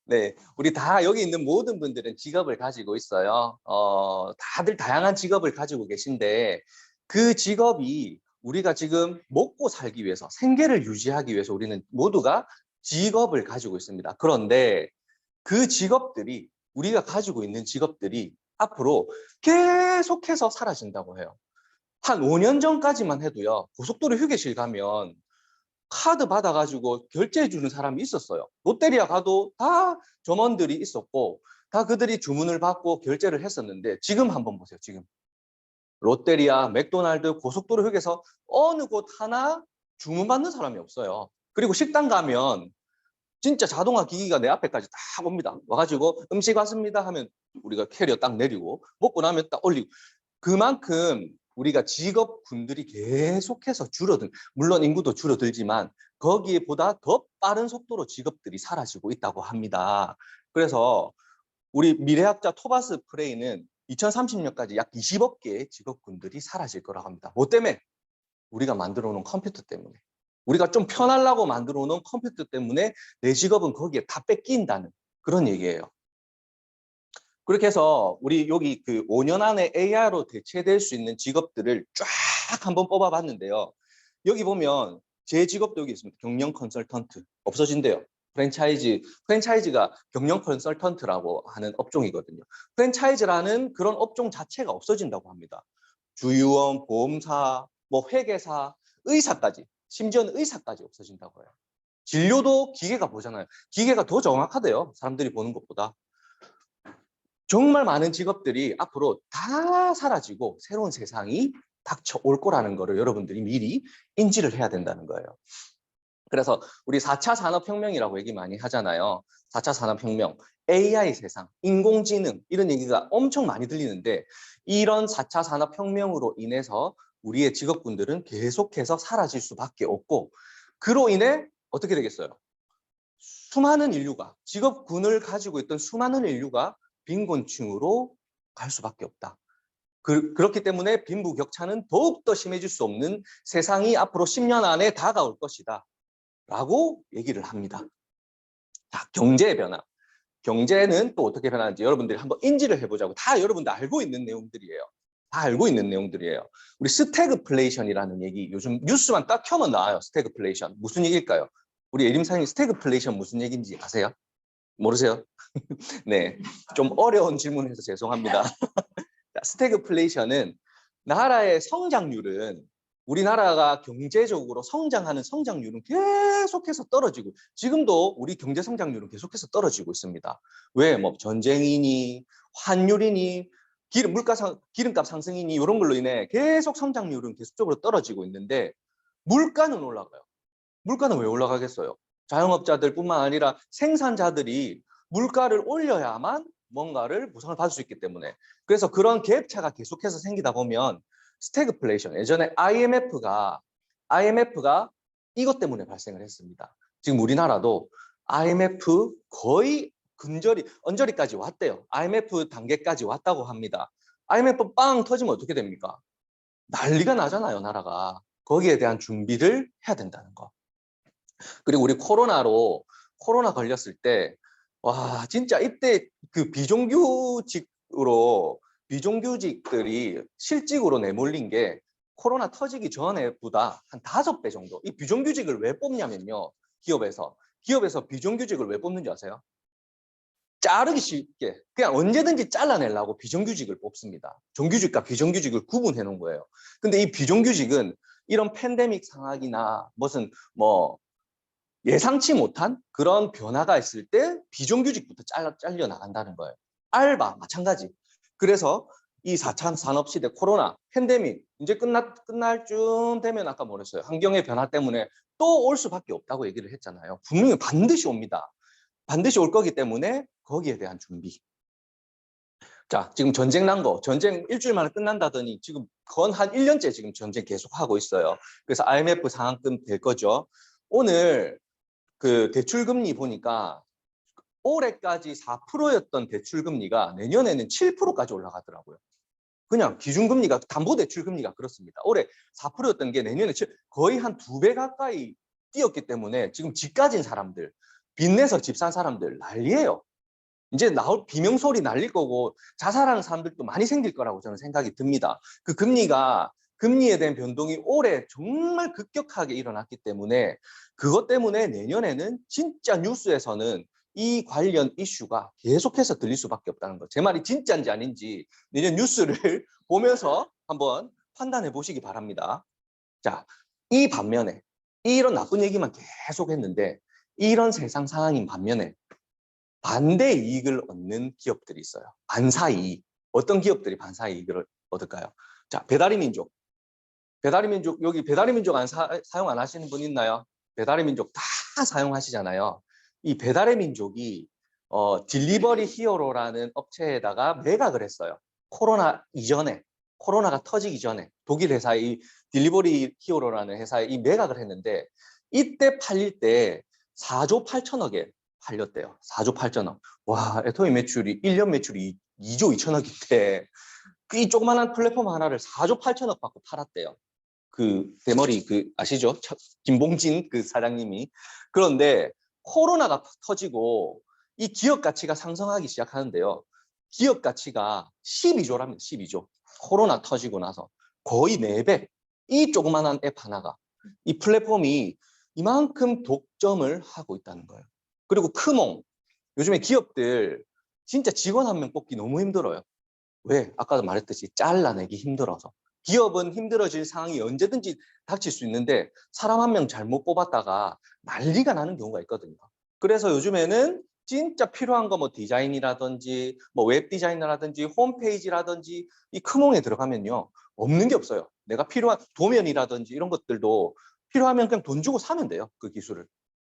네, 우리 다 여기 있는 모든 분들은 직업을 가지고 있어요. 다들 다양한 직업을 가지고 계신데 그 직업이 우리가 지금 먹고 살기 위해서 생계를 유지하기 위해서 우리는 모두가 직업을 가지고 있습니다. 그런데 그 직업들이 우리가 가지고 있는 직업들이 앞으로 계속해서 사라진다고 해요. 한 5년 전까지만 해도요. 고속도로 휴게실 가면 카드 받아가지고 결제해 주는 사람이 있었어요. 롯데리아 가도 다 점원들이 있었고 다 그들이 주문을 받고 결제를 했었는데 지금 한번 보세요. 지금 롯데리아, 맥도날드, 고속도로 휴게소 어느 곳 하나 주문받는 사람이 없어요. 그리고 식당 가면 진짜 자동화 기기가 내 앞에까지 딱 옵니다. 와가지고 음식 왔습니다 하면 우리가 캐리어 딱 내리고 먹고 나면 딱 올리고 그만큼 우리가 직업군들이 계속해서 물론 인구도 줄어들지만 거기에 보다 더 빠른 속도로 직업들이 사라지고 있다고 합니다. 그래서 우리 미래학자 토바스 프레이는 2030년까지 약 20억 개의 직업군들이 사라질 거라고 합니다. 뭐 때문에? 우리가 만들어 놓은 컴퓨터 때문에. 우리가 좀 편하려고 만들어 놓은 컴퓨터 때문에 내 직업은 거기에 다 뺏긴다는 그런 얘기예요. 그렇게 해서 우리 여기 그 5년 안에 AI로 대체될 수 있는 직업들을 쫙 한번 뽑아봤는데요. 여기 보면 제 직업도 여기 있습니다. 경영 컨설턴트 없어진대요. 프랜차이즈가 경영 컨설턴트라고 하는 업종이거든요. 프랜차이즈라는 그런 업종 자체가 없어진다고 합니다. 주유원, 보험사, 뭐 회계사, 의사까지, 심지어는 의사까지 없어진다고 해요. 진료도 기계가 보잖아요. 기계가 더 정확하대요. 사람들이 보는 것보다. 정말 많은 직업들이 앞으로 다 사라지고 새로운 세상이 닥쳐올 거라는 거를 여러분들이 미리 인지를 해야 된다는 거예요. 그래서 우리 4차 산업혁명이라고 얘기 많이 하잖아요. 4차 산업혁명, AI 세상, 인공지능 이런 얘기가 엄청 많이 들리는데 이런 4차 산업혁명으로 인해서 우리의 직업군들은 계속해서 사라질 수밖에 없고 그로 인해 어떻게 되겠어요? 수많은 인류가, 직업군을 가지고 있던 수많은 인류가 빈곤층으로 갈 수밖에 없다. 그렇기 때문에 빈부격차는 더욱더 심해질 수 없는 세상이 앞으로 10년 안에 다가올 것이다. 라고 얘기를 합니다. 자, 경제의 변화. 경제는 또 어떻게 변하는지 여러분들이 한번 인지를 해보자고. 다 여러분들 알고 있는 내용들이에요. 다 알고 있는 내용들이에요. 우리 스태그플레이션이라는 얘기 요즘 뉴스만 딱 켜면 나와요. 스태그플레이션. 무슨 얘기일까요? 우리 예림사님 스태그플레이션 무슨 얘기인지 아세요? 모르세요? 네, 좀 어려운 질문을 해서 죄송합니다. 스태그플레이션은 나라의 성장률은 우리나라가 경제적으로 성장하는 성장률은 계속해서 떨어지고 지금도 우리 경제 성장률은 계속해서 떨어지고 있습니다. 왜? 뭐 전쟁이니 환율이니 기름값 상승이니 이런 걸로 인해 계속 성장률은 계속적으로 떨어지고 있는데 물가는 올라가요. 물가는 왜 올라가겠어요? 자영업자들뿐만 아니라 생산자들이 물가를 올려야만 뭔가를 보상을 받을 수 있기 때문에 그래서 그런 갭차가 계속해서 생기다 보면 스태그플레이션 예전에 IMF가 이것 때문에 발생을 했습니다. 지금 우리나라도 IMF 거의 언저리까지 왔대요. IMF 단계까지 왔다고 합니다. IMF 빵 터지면 어떻게 됩니까? 난리가 나잖아요, 나라가. 거기에 대한 준비를 해야 된다는 거. 그리고 우리 코로나 걸렸을 때, 와, 진짜 이때 그 비정규직들이 실직으로 내몰린 게 코로나 터지기 전에보다 한 5배 정도. 이 비정규직을 왜 뽑냐면요. 기업에서 기업에서 비정규직을 왜 뽑는지 아세요? 자르기 쉽게 그냥 언제든지 잘라내려고 비정규직을 뽑습니다. 정규직과 비정규직을 구분해 놓은 거예요. 근데 이 비정규직은 이런 팬데믹 상황이나 무슨 뭐 예상치 못한 그런 변화가 있을 때 비정규직부터 잘려 나간다는 거예요. 알바 마찬가지. 그래서 이 4차 산업시대 코로나 팬데믹 이제 끝날 쯤 되면 아까 뭐랬어요? 환경의 변화 때문에 또 올 수밖에 없다고 얘기를 했잖아요. 분명히 반드시 옵니다. 반드시 올 거기 때문에 거기에 대한 준비. 자, 지금 전쟁 난 거, 전쟁 일주일 만에 끝난다더니 지금 건 한 1년째 지금 전쟁 계속하고 있어요. 그래서 IMF 상한금 될 거죠. 오늘 그 대출금리 보니까 올해까지 4%였던 대출금리가 내년에는 7%까지 올라가더라고요. 그냥 기준금리가, 담보대출금리가 그렇습니다. 올해 4%였던 게 내년에 거의 한 2배 가까이 뛰었기 때문에 지금 집 가진 사람들, 빚내서 집 산 사람들 난리예요. 이제 나올 비명소리 날릴 거고 자살하는 사람들도 많이 생길 거라고 저는 생각이 듭니다. 그 금리에 대한 변동이 올해 정말 급격하게 일어났기 때문에 그것 때문에 내년에는 진짜 뉴스에서는 이 관련 이슈가 계속해서 들릴 수밖에 없다는 거. 제 말이 진짜인지 아닌지 내년 뉴스를 보면서 한번 판단해 보시기 바랍니다. 자, 이 반면에 이런 나쁜 얘기만 계속 했는데 이런 세상 상황인 반면에 반대 이익을 얻는 기업들이 있어요. 반사이익. 어떤 기업들이 반사이익을 얻을까요? 자, 배달의민족. 배달의민족, 여기 배달의민족 사용 안 하시는 분 있나요? 배달의민족 다 사용하시잖아요. 이 배달의민족이 딜리버리 히어로라는 업체에다가 매각을 했어요. 코로나 이전에, 코로나가 터지기 전에 독일 회사의 이 딜리버리 히어로라는 회사에 이 매각을 했는데 이때 팔릴 때 4조 8천억에 팔렸대요. 4조 8천억. 와, 애터미 매출이 1년 매출이 2조 2천억인데 이 조그만한 플랫폼 하나를 4조 8천억 받고 팔았대요. 그 대머리 그 아시죠? 김봉진 그 사장님이. 그런데 코로나가 터지고 이 기업 가치가 상승하기 시작하는데요. 기업 가치가 12조랍니다. 12조. 코로나 터지고 나서 거의 4배. 이 조그만한 앱 하나가 이 플랫폼이 이만큼 독점을 하고 있다는 거예요. 그리고 크몽. 요즘에 기업들 진짜 직원 한 명 뽑기 너무 힘들어요. 왜? 아까도 말했듯이 잘라내기 힘들어서. 기업은 힘들어질 상황이 언제든지 닥칠 수 있는데 사람 한 명 잘못 뽑았다가 난리가 나는 경우가 있거든요. 그래서 요즘에는 진짜 필요한 거 뭐 디자인이라든지 뭐 웹 디자이너라든지 홈페이지라든지 이 크몽에 들어가면요. 없는 게 없어요. 내가 필요한 도면이라든지 이런 것들도 필요하면 그냥 돈 주고 사면 돼요. 그 기술을.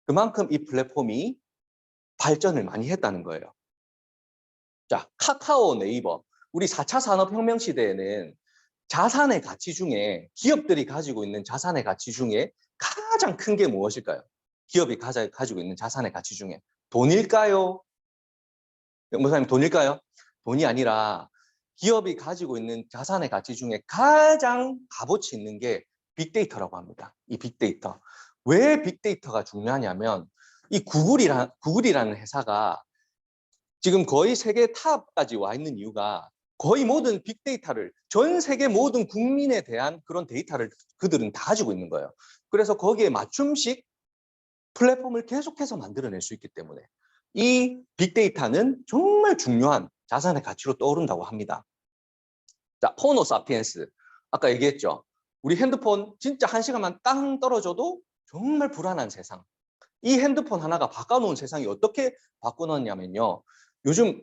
그만큼 이 플랫폼이 발전을 많이 했다는 거예요. 자, 카카오, 네이버. 우리 4차 산업혁명 시대에는 자산의 가치 중에 기업들이 가지고 있는 자산의 가치 중에 가장 큰 게 무엇일까요? 기업이 가지고 있는 자산의 가치 중에 돈일까요? 목사님 돈일까요? 돈이 아니라 기업이 가지고 있는 자산의 가치 중에 가장 값어치 있는 게 빅데이터라고 합니다. 이 빅데이터. 왜 빅데이터가 중요하냐면 이 구글이라는 회사가 지금 거의 세계 탑까지 와 있는 이유가 거의 모든 빅데이터를 전 세계 모든 국민에 대한 그런 데이터를 그들은 다 가지고 있는 거예요. 그래서 거기에 맞춤식 플랫폼을 계속해서 만들어낼 수 있기 때문에 이 빅데이터는 정말 중요한 자산의 가치로 떠오른다고 합니다. 자, 호모 사피엔스. 아까 얘기했죠. 우리 핸드폰 진짜 1시간만 땅 떨어져도 정말 불안한 세상. 이 핸드폰 하나가 바꿔놓은 세상이 어떻게 바꿔놓냐면요. 요즘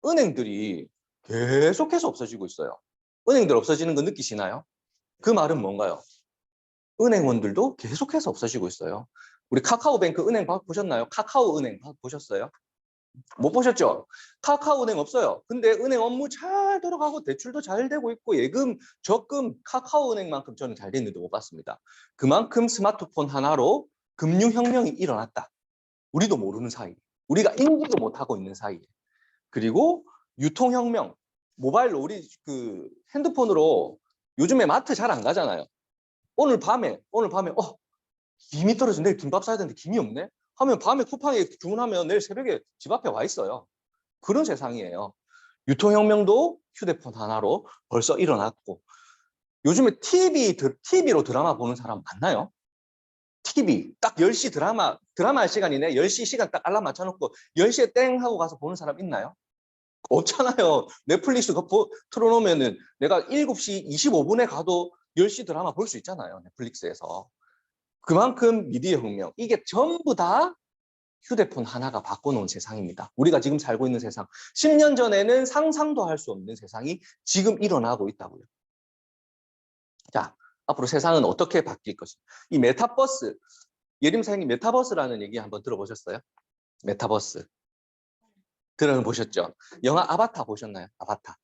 은행들이 계속해서 없어지고 있어요. 은행들 없어지는 거 느끼시나요? 그 말은 뭔가요? 은행원들도 계속해서 없어지고 있어요. 우리 카카오뱅크 은행 보셨나요? 카카오은행 보셨어요? 못 보셨죠? 카카오은행 없어요. 근데 은행 업무 잘 돌아가고 대출도 잘 되고 있고 예금, 적금 카카오은행만큼 저는 잘 됐는데 못 봤습니다. 그만큼 스마트폰 하나로 금융혁명이 일어났다. 우리도 모르는 사이. 우리가 인지도 못하고 있는 사이에. 그리고 유통혁명. 모바일로 우리 그 핸드폰으로 요즘에 마트 잘 안 가잖아요. 오늘 밤에 김이 떨어져 내일 김밥 사야 되는데 김이 없네? 하면 밤에 쿠팡에 주문하면 내일 새벽에 집 앞에 와 있어요. 그런 세상이에요. 유통혁명도 휴대폰 하나로 벌써 일어났고 요즘에 TV로 드라마 보는 사람 많나요? TV 딱 10시 드라마 할 시간이네. 10시 시간 딱 알람 맞춰놓고 10시에 땡 하고 가서 보는 사람 있나요? 없잖아요. 넷플릭스 틀어놓으면은 내가 7시 25분에 가도 10시 드라마 볼 수 있잖아요. 넷플릭스에서. 그만큼 미디어 혁명. 이게 전부 다 휴대폰 하나가 바꿔놓은 세상입니다. 우리가 지금 살고 있는 세상. 10년 전에는 상상도 할 수 없는 세상이 지금 일어나고 있다고요. 자, 앞으로 세상은 어떻게 바뀔 것인가. 이 메타버스. 예림 사장님 메타버스라는 얘기 한번 들어보셨어요? 메타버스. 들어보셨죠? 영화 아바타 보셨나요? 아바타.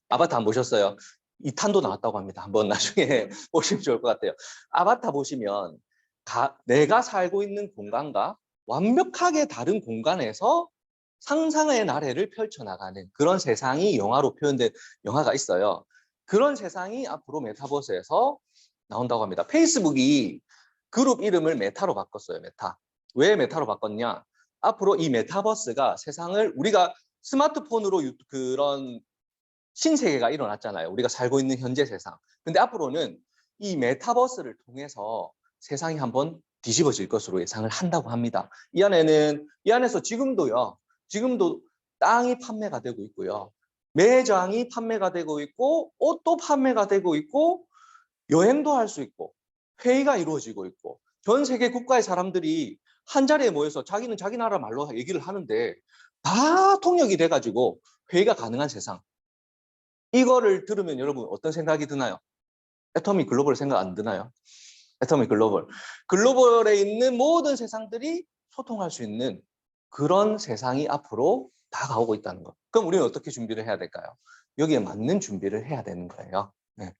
아바타 안 보셨어요? 2탄도 나왔다고 합니다. 한번 나중에 보시면 좋을 것 같아요. 아바타 보시면 내가 살고 있는 공간과 완벽하게 다른 공간에서 상상의 나래를 펼쳐나가는 그런 세상이 영화로 표현된 영화가 있어요. 그런 세상이 앞으로 메타버스에서 나온다고 합니다. 페이스북이 그룹 이름을 메타로 바꿨어요. 메타. 왜 메타로 바꿨냐? 앞으로 이 메타버스가 세상을 우리가 스마트폰으로 그런 신세계가 일어났잖아요. 우리가 살고 있는 현재 세상. 근데 앞으로는 이 메타버스를 통해서 세상이 한번 뒤집어질 것으로 예상을 한다고 합니다. 이 안에서 지금도 땅이 판매가 되고 있고요. 매장이 판매가 되고 있고, 옷도 판매가 되고 있고, 여행도 할 수 있고, 회의가 이루어지고 있고, 전 세계 국가의 사람들이 한 자리에 모여서 자기는 자기 나라 말로 얘기를 하는데 다 통역이 돼가지고 회의가 가능한 세상. 이거를 들으면 여러분 어떤 생각이 드나요? 애터미 글로벌 생각 안 드나요? 애터미 글로벌. 글로벌에 있는 모든 세상들이 소통할 수 있는 그런 세상이 앞으로 다가오고 있다는 것. 그럼 우리는 어떻게 준비를 해야 될까요? 여기에 맞는 준비를 해야 되는 거예요. 네.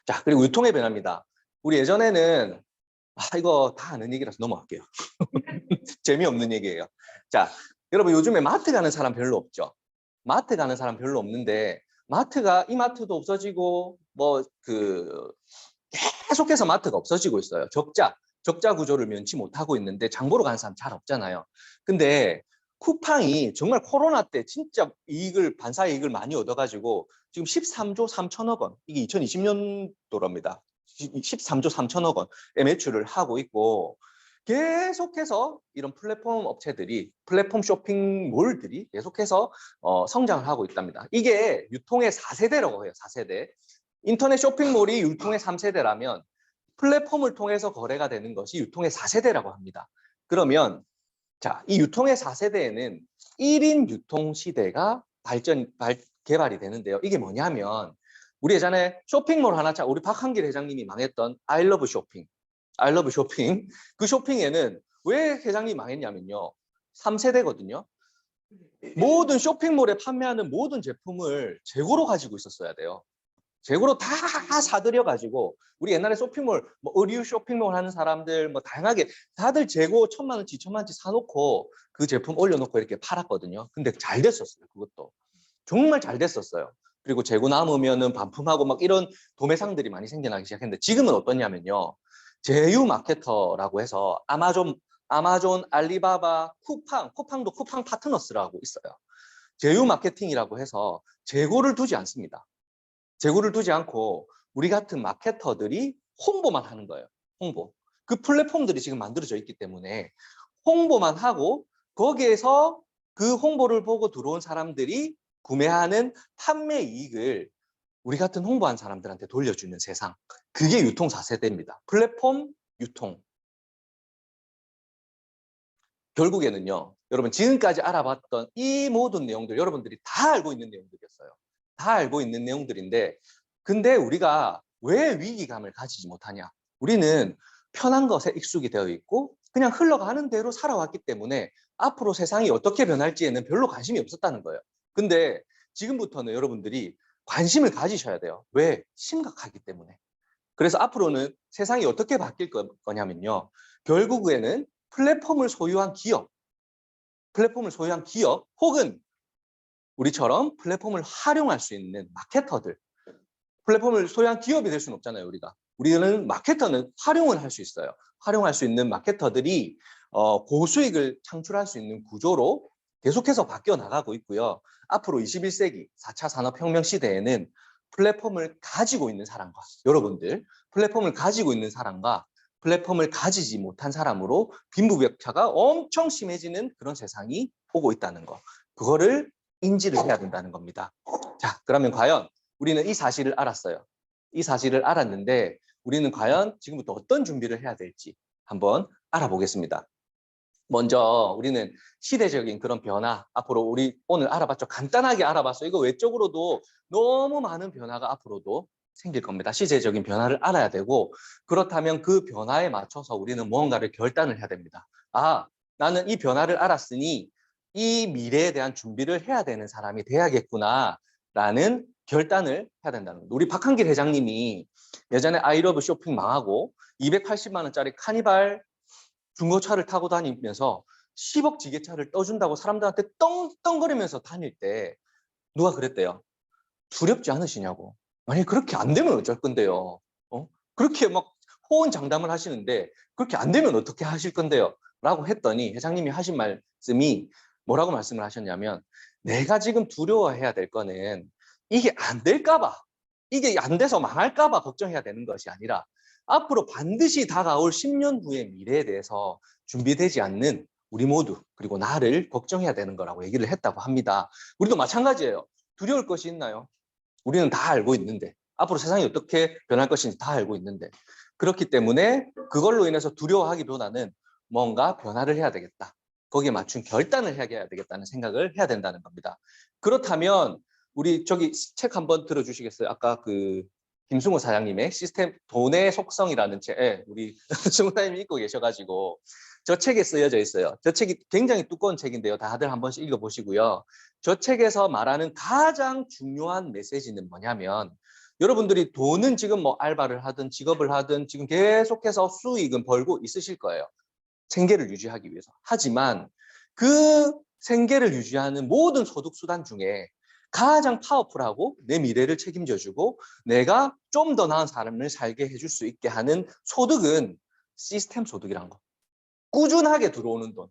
자, 그리고 유통의 변화입니다. 우리 예전에는 이거 다 아는 얘기라서 넘어갈게요. 재미없는 얘기예요. 자, 여러분 요즘에 마트 가는 사람 별로 없죠? 마트 가는 사람 별로 없는데 이마트도 없어지고 계속해서 마트가 없어지고 있어요. 적자 구조를 면치 못하고 있는데 장 보러 가는 사람 잘 없잖아요. 근데 쿠팡이 정말 코로나 때 진짜 반사 이익을 많이 얻어가지고 지금 13조 3천억 원, 이게 2020년도랍니다. 13조 3천억 원의 매출을 하고 있고 계속해서 이런 플랫폼 쇼핑몰들이 계속해서 성장을 하고 있답니다. 이게 유통의 4세대라고 해요. 4세대. 인터넷 쇼핑몰이 유통의 3세대라면 플랫폼을 통해서 거래가 되는 것이 유통의 4세대라고 합니다. 그러면 자, 이 유통의 4세대에는 1인 유통 시대가 개발이 되는데요. 이게 뭐냐면 우리 예전에 쇼핑몰 하나, 우리 박한길 회장님이 망했던 I love 쇼핑. 그 쇼핑에는 왜 회장님이 망했냐면요. 3세대거든요. 모든 쇼핑몰에 판매하는 모든 제품을 재고로 가지고 있었어야 돼요. 재고로 다 사들여가지고 우리 옛날에 쇼핑몰, 의류 쇼핑몰 하는 사람들 다양하게 다들 재고 1,000만 원치, 2,000만 원치 사놓고 그 제품 올려놓고 이렇게 팔았거든요. 근데 잘 됐었어요. 그것도 정말 잘 됐었어요. 그리고 재고 남으면은 반품하고 이런 도매상들이 많이 생겨나기 시작했는데 지금은 어떠냐면요. 제휴 마케터라고 해서 아마존, 알리바바, 쿠팡도 쿠팡 파트너스라고 있어요. 제휴 마케팅이라고 해서 재고를 두지 않습니다. 재고를 두지 않고 우리 같은 마케터들이 홍보만 하는 거예요. 홍보. 그 플랫폼들이 지금 만들어져 있기 때문에 홍보만 하고 거기에서 그 홍보를 보고 들어온 사람들이 구매하는 판매 이익을 우리 같은 홍보한 사람들한테 돌려주는 세상. 그게 유통 4세대입니다. 플랫폼 유통. 결국에는요. 여러분 지금까지 알아봤던 이 모든 내용들 여러분들이 다 알고 있는 내용들이었어요. 다 알고 있는 내용들인데 근데 우리가 왜 위기감을 가지지 못하냐. 우리는 편한 것에 익숙이 되어 있고 그냥 흘러가는 대로 살아왔기 때문에 앞으로 세상이 어떻게 변할지에는 별로 관심이 없었다는 거예요. 근데 지금부터는 여러분들이 관심을 가지셔야 돼요. 왜? 심각하기 때문에. 그래서 앞으로는 세상이 어떻게 바뀔 거냐면요. 결국에는 플랫폼을 소유한 기업 혹은 우리처럼 플랫폼을 활용할 수 있는 마케터들. 플랫폼을 소유한 기업이 될 수는 없잖아요. 우리는 마케터는 활용을 할 수 있어요. 활용할 수 있는 마케터들이 고수익을 창출할 수 있는 구조로 계속해서 바뀌어 나가고 있고요. 앞으로 21세기 4차 산업혁명 시대에는 플랫폼을 가지고 있는 사람과 여러분들 플랫폼을 가지고 있는 사람과 플랫폼을 가지지 못한 사람으로 빈부격차가 엄청 심해지는 그런 세상이 오고 있다는 거. 그거를 인지를 해야 된다는 겁니다. 자, 그러면 과연 우리는 이 사실을 알았어요. 이 사실을 알았는데 우리는 과연 지금부터 어떤 준비를 해야 될지 한번 알아보겠습니다. 먼저 우리는 시대적인 그런 변화, 앞으로 우리 오늘 알아봤죠. 간단하게 알아봤어요. 이거 외적으로도 너무 많은 변화가 앞으로도 생길 겁니다. 시대적인 변화를 알아야 되고, 그렇다면 그 변화에 맞춰서 우리는 무언가를 결단을 해야 됩니다. 아, 나는 이 변화를 알았으니 이 미래에 대한 준비를 해야 되는 사람이 돼야겠구나 라는 결단을 해야 된다는 겁니다. 우리 박한길 회장님이 예전에 아이러브 쇼핑 망하고 280만 원짜리 카니발 중고차를 타고 다니면서 10억 지게차를 떠준다고 사람들한테 떵떵거리면서 다닐 때 누가 그랬대요? 두렵지 않으시냐고. 만약에 그렇게 안 되면 어쩔 건데요? 그렇게 막 호언장담을 하시는데 그렇게 안 되면 어떻게 하실 건데요? 라고 했더니 회장님이 하신 말씀이 뭐라고 말씀을 하셨냐면, 내가 지금 두려워해야 될 거는 이게 안 될까 봐, 이게 안 돼서 망할까 봐 걱정해야 되는 것이 아니라 앞으로 반드시 다가올 10년 후의 미래에 대해서 준비되지 않는 우리 모두, 그리고 나를 걱정해야 되는 거라고 얘기를 했다고 합니다. 우리도 마찬가지예요. 두려울 것이 있나요? 우리는 다 알고 있는데, 앞으로 세상이 어떻게 변할 것인지 다 알고 있는데, 그렇기 때문에 그걸로 인해서 두려워하기보다는 뭔가 변화를 해야 되겠다, 거기에 맞춘 결단을 해야 되겠다는 생각을 해야 된다는 겁니다. 그렇다면 우리 저기 책 한번 들어주시겠어요? 아까 그 김승우 사장님의 시스템 돈의 속성이라는 책, 우리 승우 사장님이 읽고 계셔가지고 저 책에 쓰여져 있어요. 저 책이 굉장히 두꺼운 책인데요. 다들 한 번씩 읽어보시고요. 저 책에서 말하는 가장 중요한 메시지는 뭐냐면, 여러분들이 돈은 지금 뭐 알바를 하든 직업을 하든 지금 계속해서 수익은 벌고 있으실 거예요. 생계를 유지하기 위해서. 하지만 그 생계를 유지하는 모든 소득 수단 중에 가장 파워풀하고 내 미래를 책임져주고 내가 좀 더 나은 삶을 살게 해줄 수 있게 하는 소득은 시스템 소득이란 거. 꾸준하게 들어오는 돈.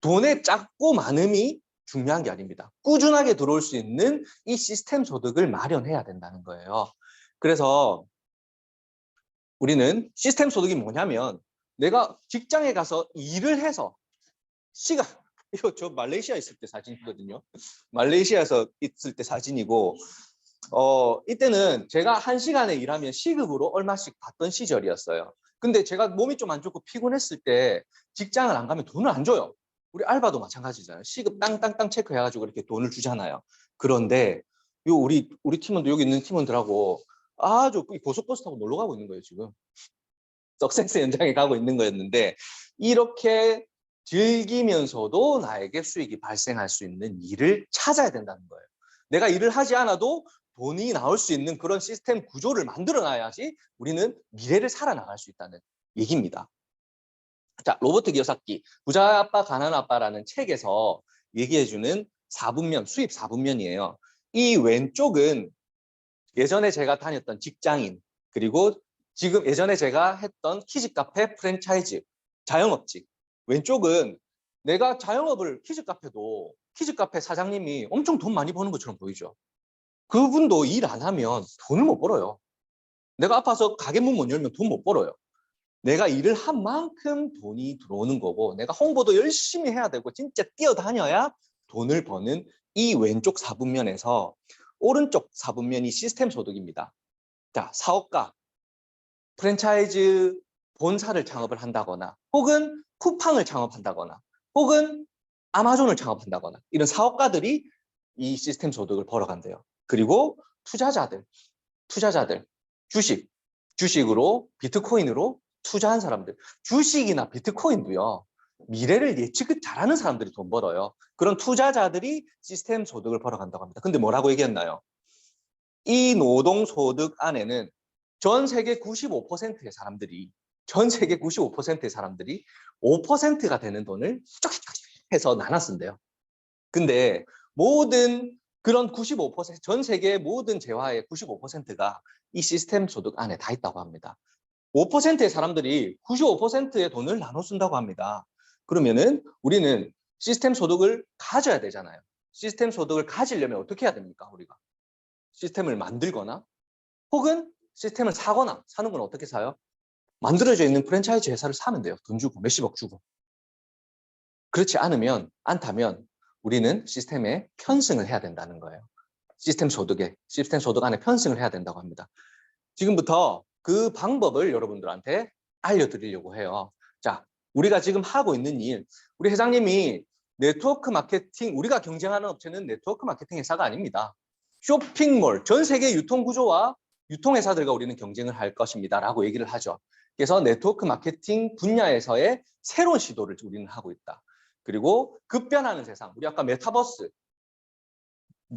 돈의 작고 많음이 중요한 게 아닙니다. 꾸준하게 들어올 수 있는 이 시스템 소득을 마련해야 된다는 거예요. 그래서 우리는 시스템 소득이 뭐냐면, 내가 직장에 가서 일을 해서 시간, 이거 저 말레이시아 있을 때 사진이거든요. 말레이시아에서 있을 때 사진이고, 이때는 제가 1시간에 일하면 시급으로 얼마씩 받던 시절이었어요. 근데 제가 몸이 좀 안 좋고 피곤했을 때 직장을 안 가면 돈을 안 줘요. 우리 알바도 마찬가지잖아요. 시급 땅땅땅 체크해가지고 이렇게 돈을 주잖아요. 그런데 우리 팀원도, 여기 있는 팀원들하고 아주 고속버스 타고 놀러 가고 있는 거예요, 지금. 석센스 현장에 가고 있는 거였는데, 이렇게 즐기면서도 나에게 수익이 발생할 수 있는 일을 찾아야 된다는 거예요. 내가 일을 하지 않아도 돈이 나올 수 있는 그런 시스템 구조를 만들어 놔야지 우리는 미래를 살아나갈 수 있다는 얘기입니다. 자, 로버트 기요사키 부자 아빠 가난한 아빠라는 책에서 얘기해주는 4분면, 수입 4분면이에요. 이 왼쪽은 예전에 제가 다녔던 직장인, 그리고 지금 예전에 제가 했던 키즈카페 프랜차이즈, 자영업직. 왼쪽은 내가 자영업을, 키즈카페도 키즈카페 사장님이 엄청 돈 많이 버는 것처럼 보이죠. 그분도 일 안 하면 돈을 못 벌어요. 내가 아파서 가게 문 못 열면 돈 못 벌어요. 내가 일을 한 만큼 돈이 들어오는 거고, 내가 홍보도 열심히 해야 되고 진짜 뛰어다녀야 돈을 버는 이 왼쪽 4분면에서 오른쪽 4분면이 시스템 소득입니다. 자, 사업가, 프랜차이즈 본사를 창업을 한다거나, 혹은 쿠팡을 창업한다거나, 혹은 아마존을 창업한다거나, 이런 사업가들이 이 시스템 소득을 벌어간대요. 그리고 투자자들, 주식으로, 비트코인으로 투자한 사람들, 주식이나 비트코인도요, 미래를 예측 잘하는 사람들이 돈 벌어요. 그런 투자자들이 시스템 소득을 벌어간다고 합니다. 근데 뭐라고 얘기했나요? 이 노동소득 안에는 전 세계 95%의 사람들이 5%가 되는 돈을 해서 나눠 쓴대요. 근데 모든 그런 95%, 전 세계의 모든 재화의 95%가 이 시스템 소득 안에 다 있다고 합니다. 5%의 사람들이 95%의 돈을 나눠 쓴다고 합니다. 그러면은 우리는 시스템 소득을 가져야 되잖아요. 시스템 소득을 가지려면 어떻게 해야 됩니까, 우리가? 시스템을 만들거나 혹은 시스템을 사거나 사는 건 어떻게 사요? 만들어져 있는 프랜차이즈 회사를 사면 돼요. 돈 주고 몇십억 주고. 그렇지 않다면 우리는 시스템에 편승을 해야 된다는 거예요. 시스템 소득 안에 편승을 해야 된다고 합니다. 지금부터 그 방법을 여러분들한테 알려드리려고 해요. 자, 우리가 지금 하고 있는 일, 우리 회장님이 네트워크 마케팅, 우리가 경쟁하는 업체는 네트워크 마케팅 회사가 아닙니다. 쇼핑몰, 전 세계 유통구조와 유통회사들과 우리는 경쟁을 할 것입니다. 라고 얘기를 하죠. 그래서 네트워크 마케팅 분야에서의 새로운 시도를 우리는 하고 있다. 그리고 급변하는 세상, 우리 아까 메타버스,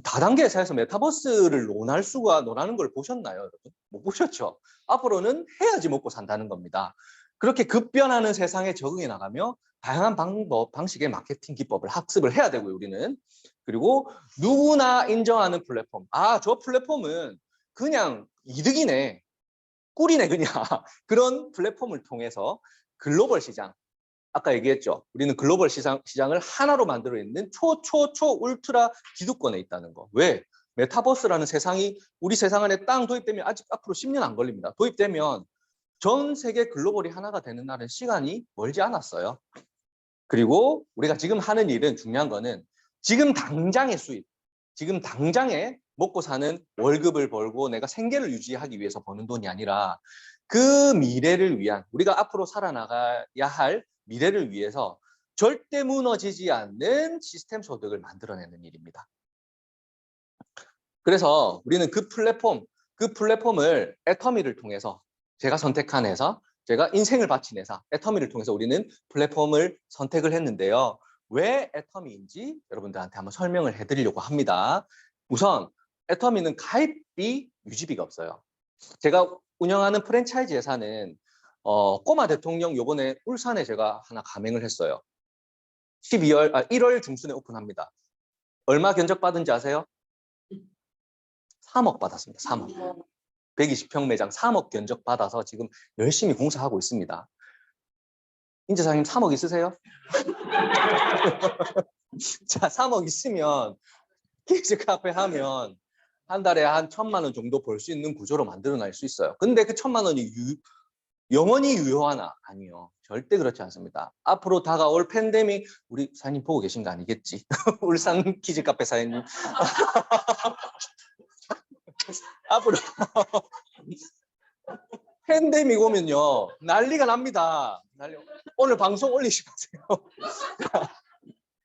다단계 회사에서 메타버스를 논하는 걸 보셨나요, 여러분? 못 보셨죠? 앞으로는 해야지 먹고 산다는 겁니다. 그렇게 급변하는 세상에 적응해 나가며 다양한 방식의 마케팅 기법을 학습을 해야 되고요, 우리는. 그리고 누구나 인정하는 플랫폼. 아, 저 플랫폼은 그냥 이득이네, 꿀이네, 그냥. 그런 플랫폼을 통해서 글로벌 시장, 아까 얘기했죠. 우리는 글로벌 시장을 하나로 만들어 있는 울트라 기득권에 있다는 거. 왜? 메타버스라는 세상이 우리 세상 안에 땅 도입되면 아직 앞으로 10년 안 걸립니다. 도입되면 전 세계 글로벌이 하나가 되는 날은 시간이 멀지 않았어요. 그리고 우리가 지금 하는 일은 중요한 거는 지금 당장의 수입, 지금 당장에 먹고 사는 월급을 벌고 내가 생계를 유지하기 위해서 버는 돈이 아니라 그 미래를 위한, 우리가 앞으로 살아나가야 할 미래를 위해서 절대 무너지지 않는 시스템 소득을 만들어내는 일입니다. 그래서 우리는 그 플랫폼을 애터미를 통해서, 제가 선택한 회사, 제가 인생을 바친 회사 애터미를 통해서 우리는 플랫폼을 선택을 했는데요. 왜 애터미인지 여러분들한테 한번 설명을 해드리려고 합니다. 우선 애터미는 가입비, 유지비가 없어요. 제가 운영하는 프랜차이즈 회사는 꼬마 대통령 요번에 울산에 제가 하나 가맹을 했어요. 1월 중순에 오픈합니다. 얼마 견적받은지 아세요? 3억 받았습니다. 3억. 120평 매장 3억 견적받아서 지금 열심히 공사하고 있습니다. 임재사님 3억 있으세요? 자, 3억 있으면 키즈 카페 하면 한 달에 한 1,000만 원 정도 벌 수 있는 구조로 만들어낼 수 있어요. 근데 그 1,000만 원이 영원히 유효하나? 아니요. 절대 그렇지 않습니다. 앞으로 다가올 팬데믹, 우리 사장님 보고 계신 거 아니겠지? 울산 키즈 카페 사장님. 앞으로 팬데믹 오면요. 난리가 납니다. 오늘 방송 올리지 마세요.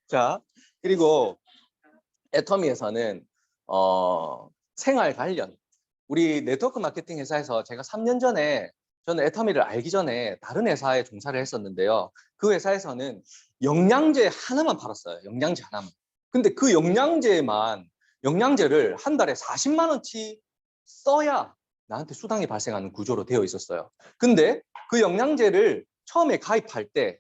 자, 그리고 애터미에서는 생활 관련, 우리 네트워크 마케팅 회사에서 제가 3년 전에, 저는 애터미를 알기 전에 다른 회사에 종사를 했었는데요. 그 회사에서는 영양제 하나만 팔았어요. 영양제 하나만. 근데 그 영양제를 한 달에 40만 원치 써야 나한테 수당이 발생하는 구조로 되어 있었어요. 근데 그 영양제를 처음에 가입할 때,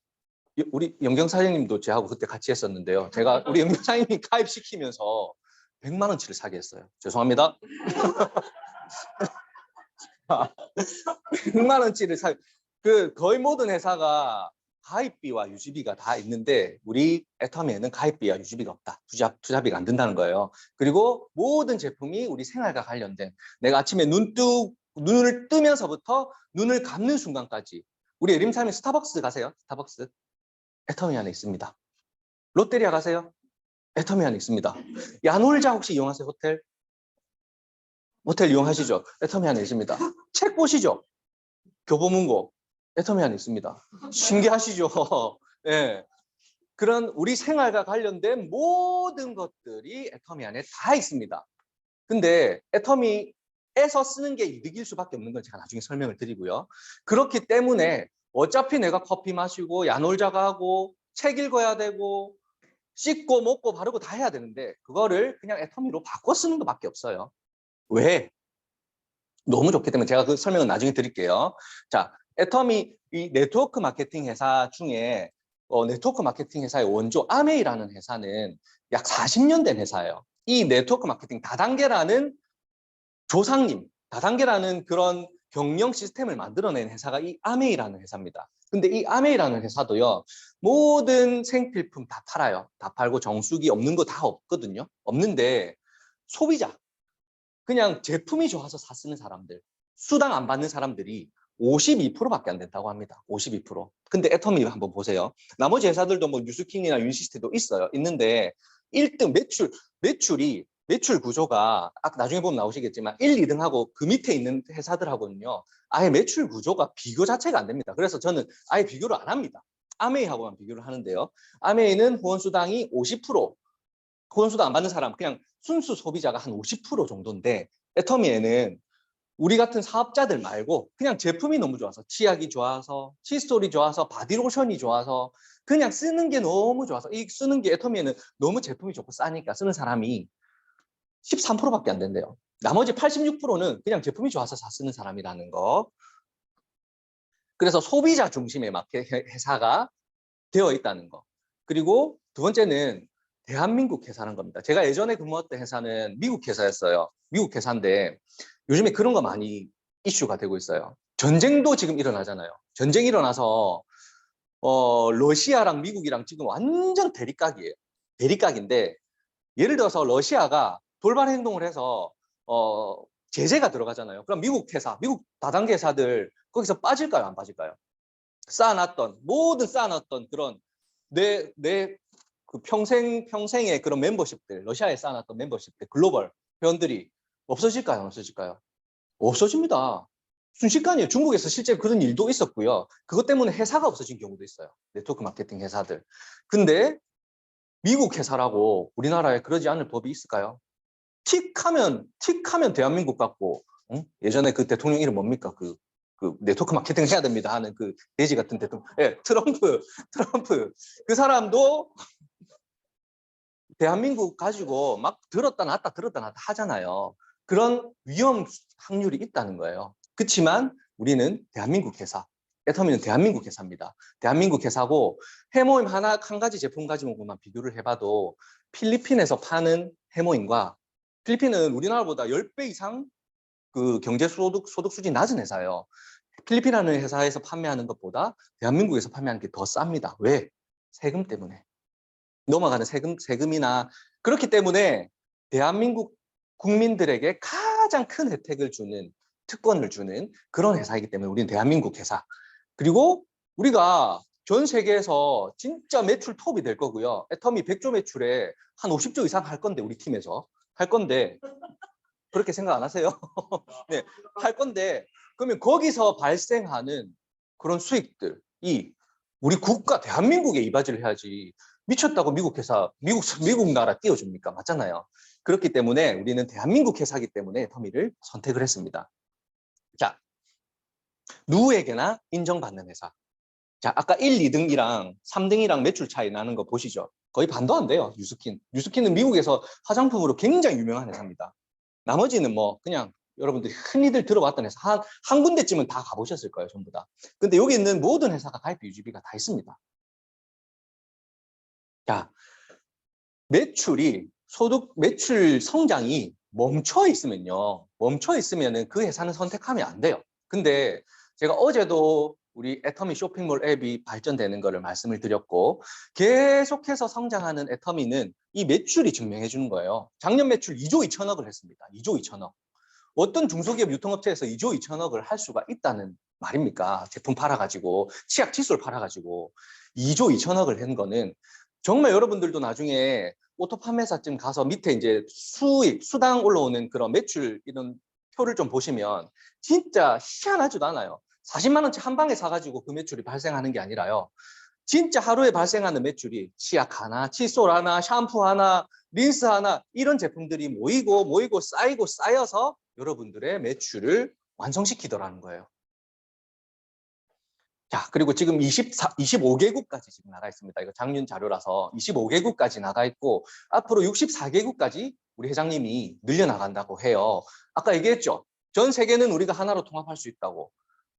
우리 영경 사장님도 저하고 그때 같이 했었는데요. 제가 우리 영경 사장님이 가입시키면서 100만 원치를 사게 했어요. 죄송합니다. 100만 원치를 거의 모든 회사가 가입비와 유지비가 다 있는데 우리 애터미에는 가입비와 유지비가 없다. 투자비가 안 든다는 거예요. 그리고 모든 제품이 우리 생활과 관련된, 내가 아침에 눈을 뜨면서부터 눈을 감는 순간까지, 우리 예림사님 스타벅스 가세요? 스타벅스. 애터미 안에 있습니다. 롯데리아 가세요? 애터미 안에 있습니다. 야놀자 혹시 이용하세요? 호텔 이용하시죠? 애터미 안에 있습니다. 책 보시죠? 교보문고. 애터미 안에 있습니다. 신기하시죠? 예. 그런 우리 생활과 관련된 모든 것들이 애터미 안에 다 있습니다. 근데 애터미에서 쓰는 게 이득일 수밖에 없는 건 제가 나중에 설명을 드리고요. 그렇기 때문에 어차피 내가 커피 마시고 야놀자가 하고 책 읽어야 되고 씻고 먹고 바르고 다 해야 되는데 그거를 그냥 애터미로 바꿔 쓰는 것밖에 없어요. 왜? 너무 좋기 때문에 제가 그 설명은 나중에 드릴게요. 자, 애터미, 이 네트워크 마케팅 회사 중에 네트워크 마케팅 회사의 원조 아메이라는 회사는 약 40년 된 회사예요. 이 네트워크 마케팅 다단계라는 다단계라는 그런 경영 시스템을 만들어낸 회사가 이 아메이라는 회사입니다. 근데 이 아메이라는 회사도요, 모든 생필품 다 팔아요. 다 팔고 정수기 없는 거 다 없거든요. 없는데 소비자, 그냥 제품이 좋아서 사 쓰는 사람들, 수당 안 받는 사람들이 52%밖에 안 된다고 합니다. 52%. 근데 애터미 한번 보세요. 나머지 회사들도 뭐 뉴스킨이나 윤시스템도 있어요. 있는데 1등 매출 구조가 아까 나중에 보면 나오시겠지만 1, 2등하고 그 밑에 있는 회사들하고는요. 아예 매출 구조가 비교 자체가 안 됩니다. 그래서 저는 아예 비교를 안 합니다. 아메이하고만 비교를 하는데요. 아메이는 후원수당이 50%, 후원수당 안 받는 사람 그냥 순수 소비자가 한 50% 정도인데 애터미에는 우리 같은 사업자들 말고 그냥 제품이 너무 좋아서 치약이 좋아서 칫솔이 좋아서 바디로션이 좋아서 그냥 쓰는 게 너무 좋아서 이 쓰는 게 애터미에는 너무 제품이 좋고 싸니까 쓰는 사람이 13%밖에 안 된대요. 나머지 86%는 그냥 제품이 좋아서 사 쓰는 사람이라는 거. 그래서 소비자 중심의 회사가 되어 있다는 거. 그리고 두 번째는 대한민국 회사라는 겁니다. 제가 예전에 근무했던 회사는 미국 회사였어요. 미국 회사인데 요즘에 그런 거 많이 이슈가 되고 있어요. 전쟁도 지금 일어나잖아요. 전쟁이 일어나서 러시아랑 미국이랑 지금 완전 대립각이에요. 대립각인데 예를 들어서 러시아가 돌발 행동을 해서 제재가 들어가잖아요. 그럼 미국 회사, 미국 다단계 회사들 거기서 빠질까요? 안 빠질까요? 모든 쌓아놨던 그런 그 평생의 그런 멤버십들, 러시아에 쌓아놨던 멤버십들, 글로벌 회원들이 없어질까요? 안 없어질까요? 없어집니다. 순식간이에요. 중국에서 실제 그런 일도 있었고요. 그것 때문에 회사가 없어진 경우도 있어요. 네트워크 마케팅 회사들. 근데 미국 회사라고 우리나라에 그러지 않을 법이 있을까요? 틱하면 대한민국 같고, 응? 예전에 그 대통령 이름 뭡니까? 그 네트워크 마케팅 해야 됩니다 하는 그 돼지 같은 대통령. 예, 트럼프. 그 사람도 대한민국 가지고 막 들었다 놨다 하잖아요. 그런 위험 확률이 있다는 거예요. 그렇지만 우리는 대한민국 회사, 애터미는 대한민국 회사입니다. 대한민국 회사고 해모임 한 가지 제품 가지고만 비교를 해봐도 필리핀에서 파는 해모임과 필리핀은 우리나라보다 10배 이상 그 경제소득 수준이 낮은 회사예요. 필리핀이라는 회사에서 판매하는 것보다 대한민국에서 판매하는 게 더 쌉니다. 왜? 세금 때문에. 넘어가는 세금이나 그렇기 때문에 대한민국 국민들에게 가장 큰 혜택을 주는 특권을 주는 그런 회사이기 때문에 우리는 대한민국 회사. 그리고 우리가 전 세계에서 진짜 매출 톱이 될 거고요. 애터미 100조 매출에 한 50조 이상 할 건데 우리 팀에서 할 건데 그렇게 생각 안 하세요? 네, 할 건데 그러면 거기서 발생하는 그런 수익들이 우리 국가 대한민국에 이바지를 해야지 미쳤다고 미국 회사, 미국 나라 띄워줍니까? 맞잖아요. 그렇기 때문에 우리는 대한민국 회사이기 때문에 터미를 선택을 했습니다. 자, 누구에게나 인정받는 회사. 자, 아까 1, 2등이랑 3등이랑 매출 차이 나는 거 보시죠. 거의 반도 안 돼요, 뉴스킨. 뉴스킨은 미국에서 화장품으로 굉장히 유명한 회사입니다. 나머지는 뭐 그냥 여러분들이 흔히들 들어봤던 회사 한 군데쯤은 다 가보셨을 거예요, 전부 다. 근데 여기 있는 모든 회사가 가입비 유지비가 다 있습니다. 자, 매출 성장이 멈춰 있으면은 그 회사는 선택하면 안 돼요. 근데 제가 어제도 우리 애터미 쇼핑몰 앱이 발전되는 것을 말씀을 드렸고 계속해서 성장하는 애터미는 이 매출이 증명해 주는 거예요. 작년 매출 2조 2천억을 했습니다. 2조 2천억. 어떤 중소기업 유통업체에서 2조 2천억을 할 수가 있다는 말입니까? 제품 팔아가지고 치약 칫솔 팔아가지고 2조 2천억을 한 거는 정말 여러분들도 나중에 오토 판매사쯤 가서 밑에 이제 수당 올라오는 그런 매출 이런 표를 좀 보시면 진짜 희한하지도 않아요. 40만 원치 한 방에 사가지고 그 매출이 발생하는 게 아니라요. 진짜 하루에 발생하는 매출이 치약 하나, 칫솔 하나, 샴푸 하나, 린스 하나 이런 제품들이 모이고 쌓여서 여러분들의 매출을 완성시키더라는 거예요. 자, 그리고 지금 25개국까지 지금 나가 있습니다. 이거 작년 자료라서 25개국까지 나가 있고 앞으로 64개국까지 우리 회장님이 늘려나간다고 해요. 아까 얘기했죠. 전 세계는 우리가 하나로 통합할 수 있다고.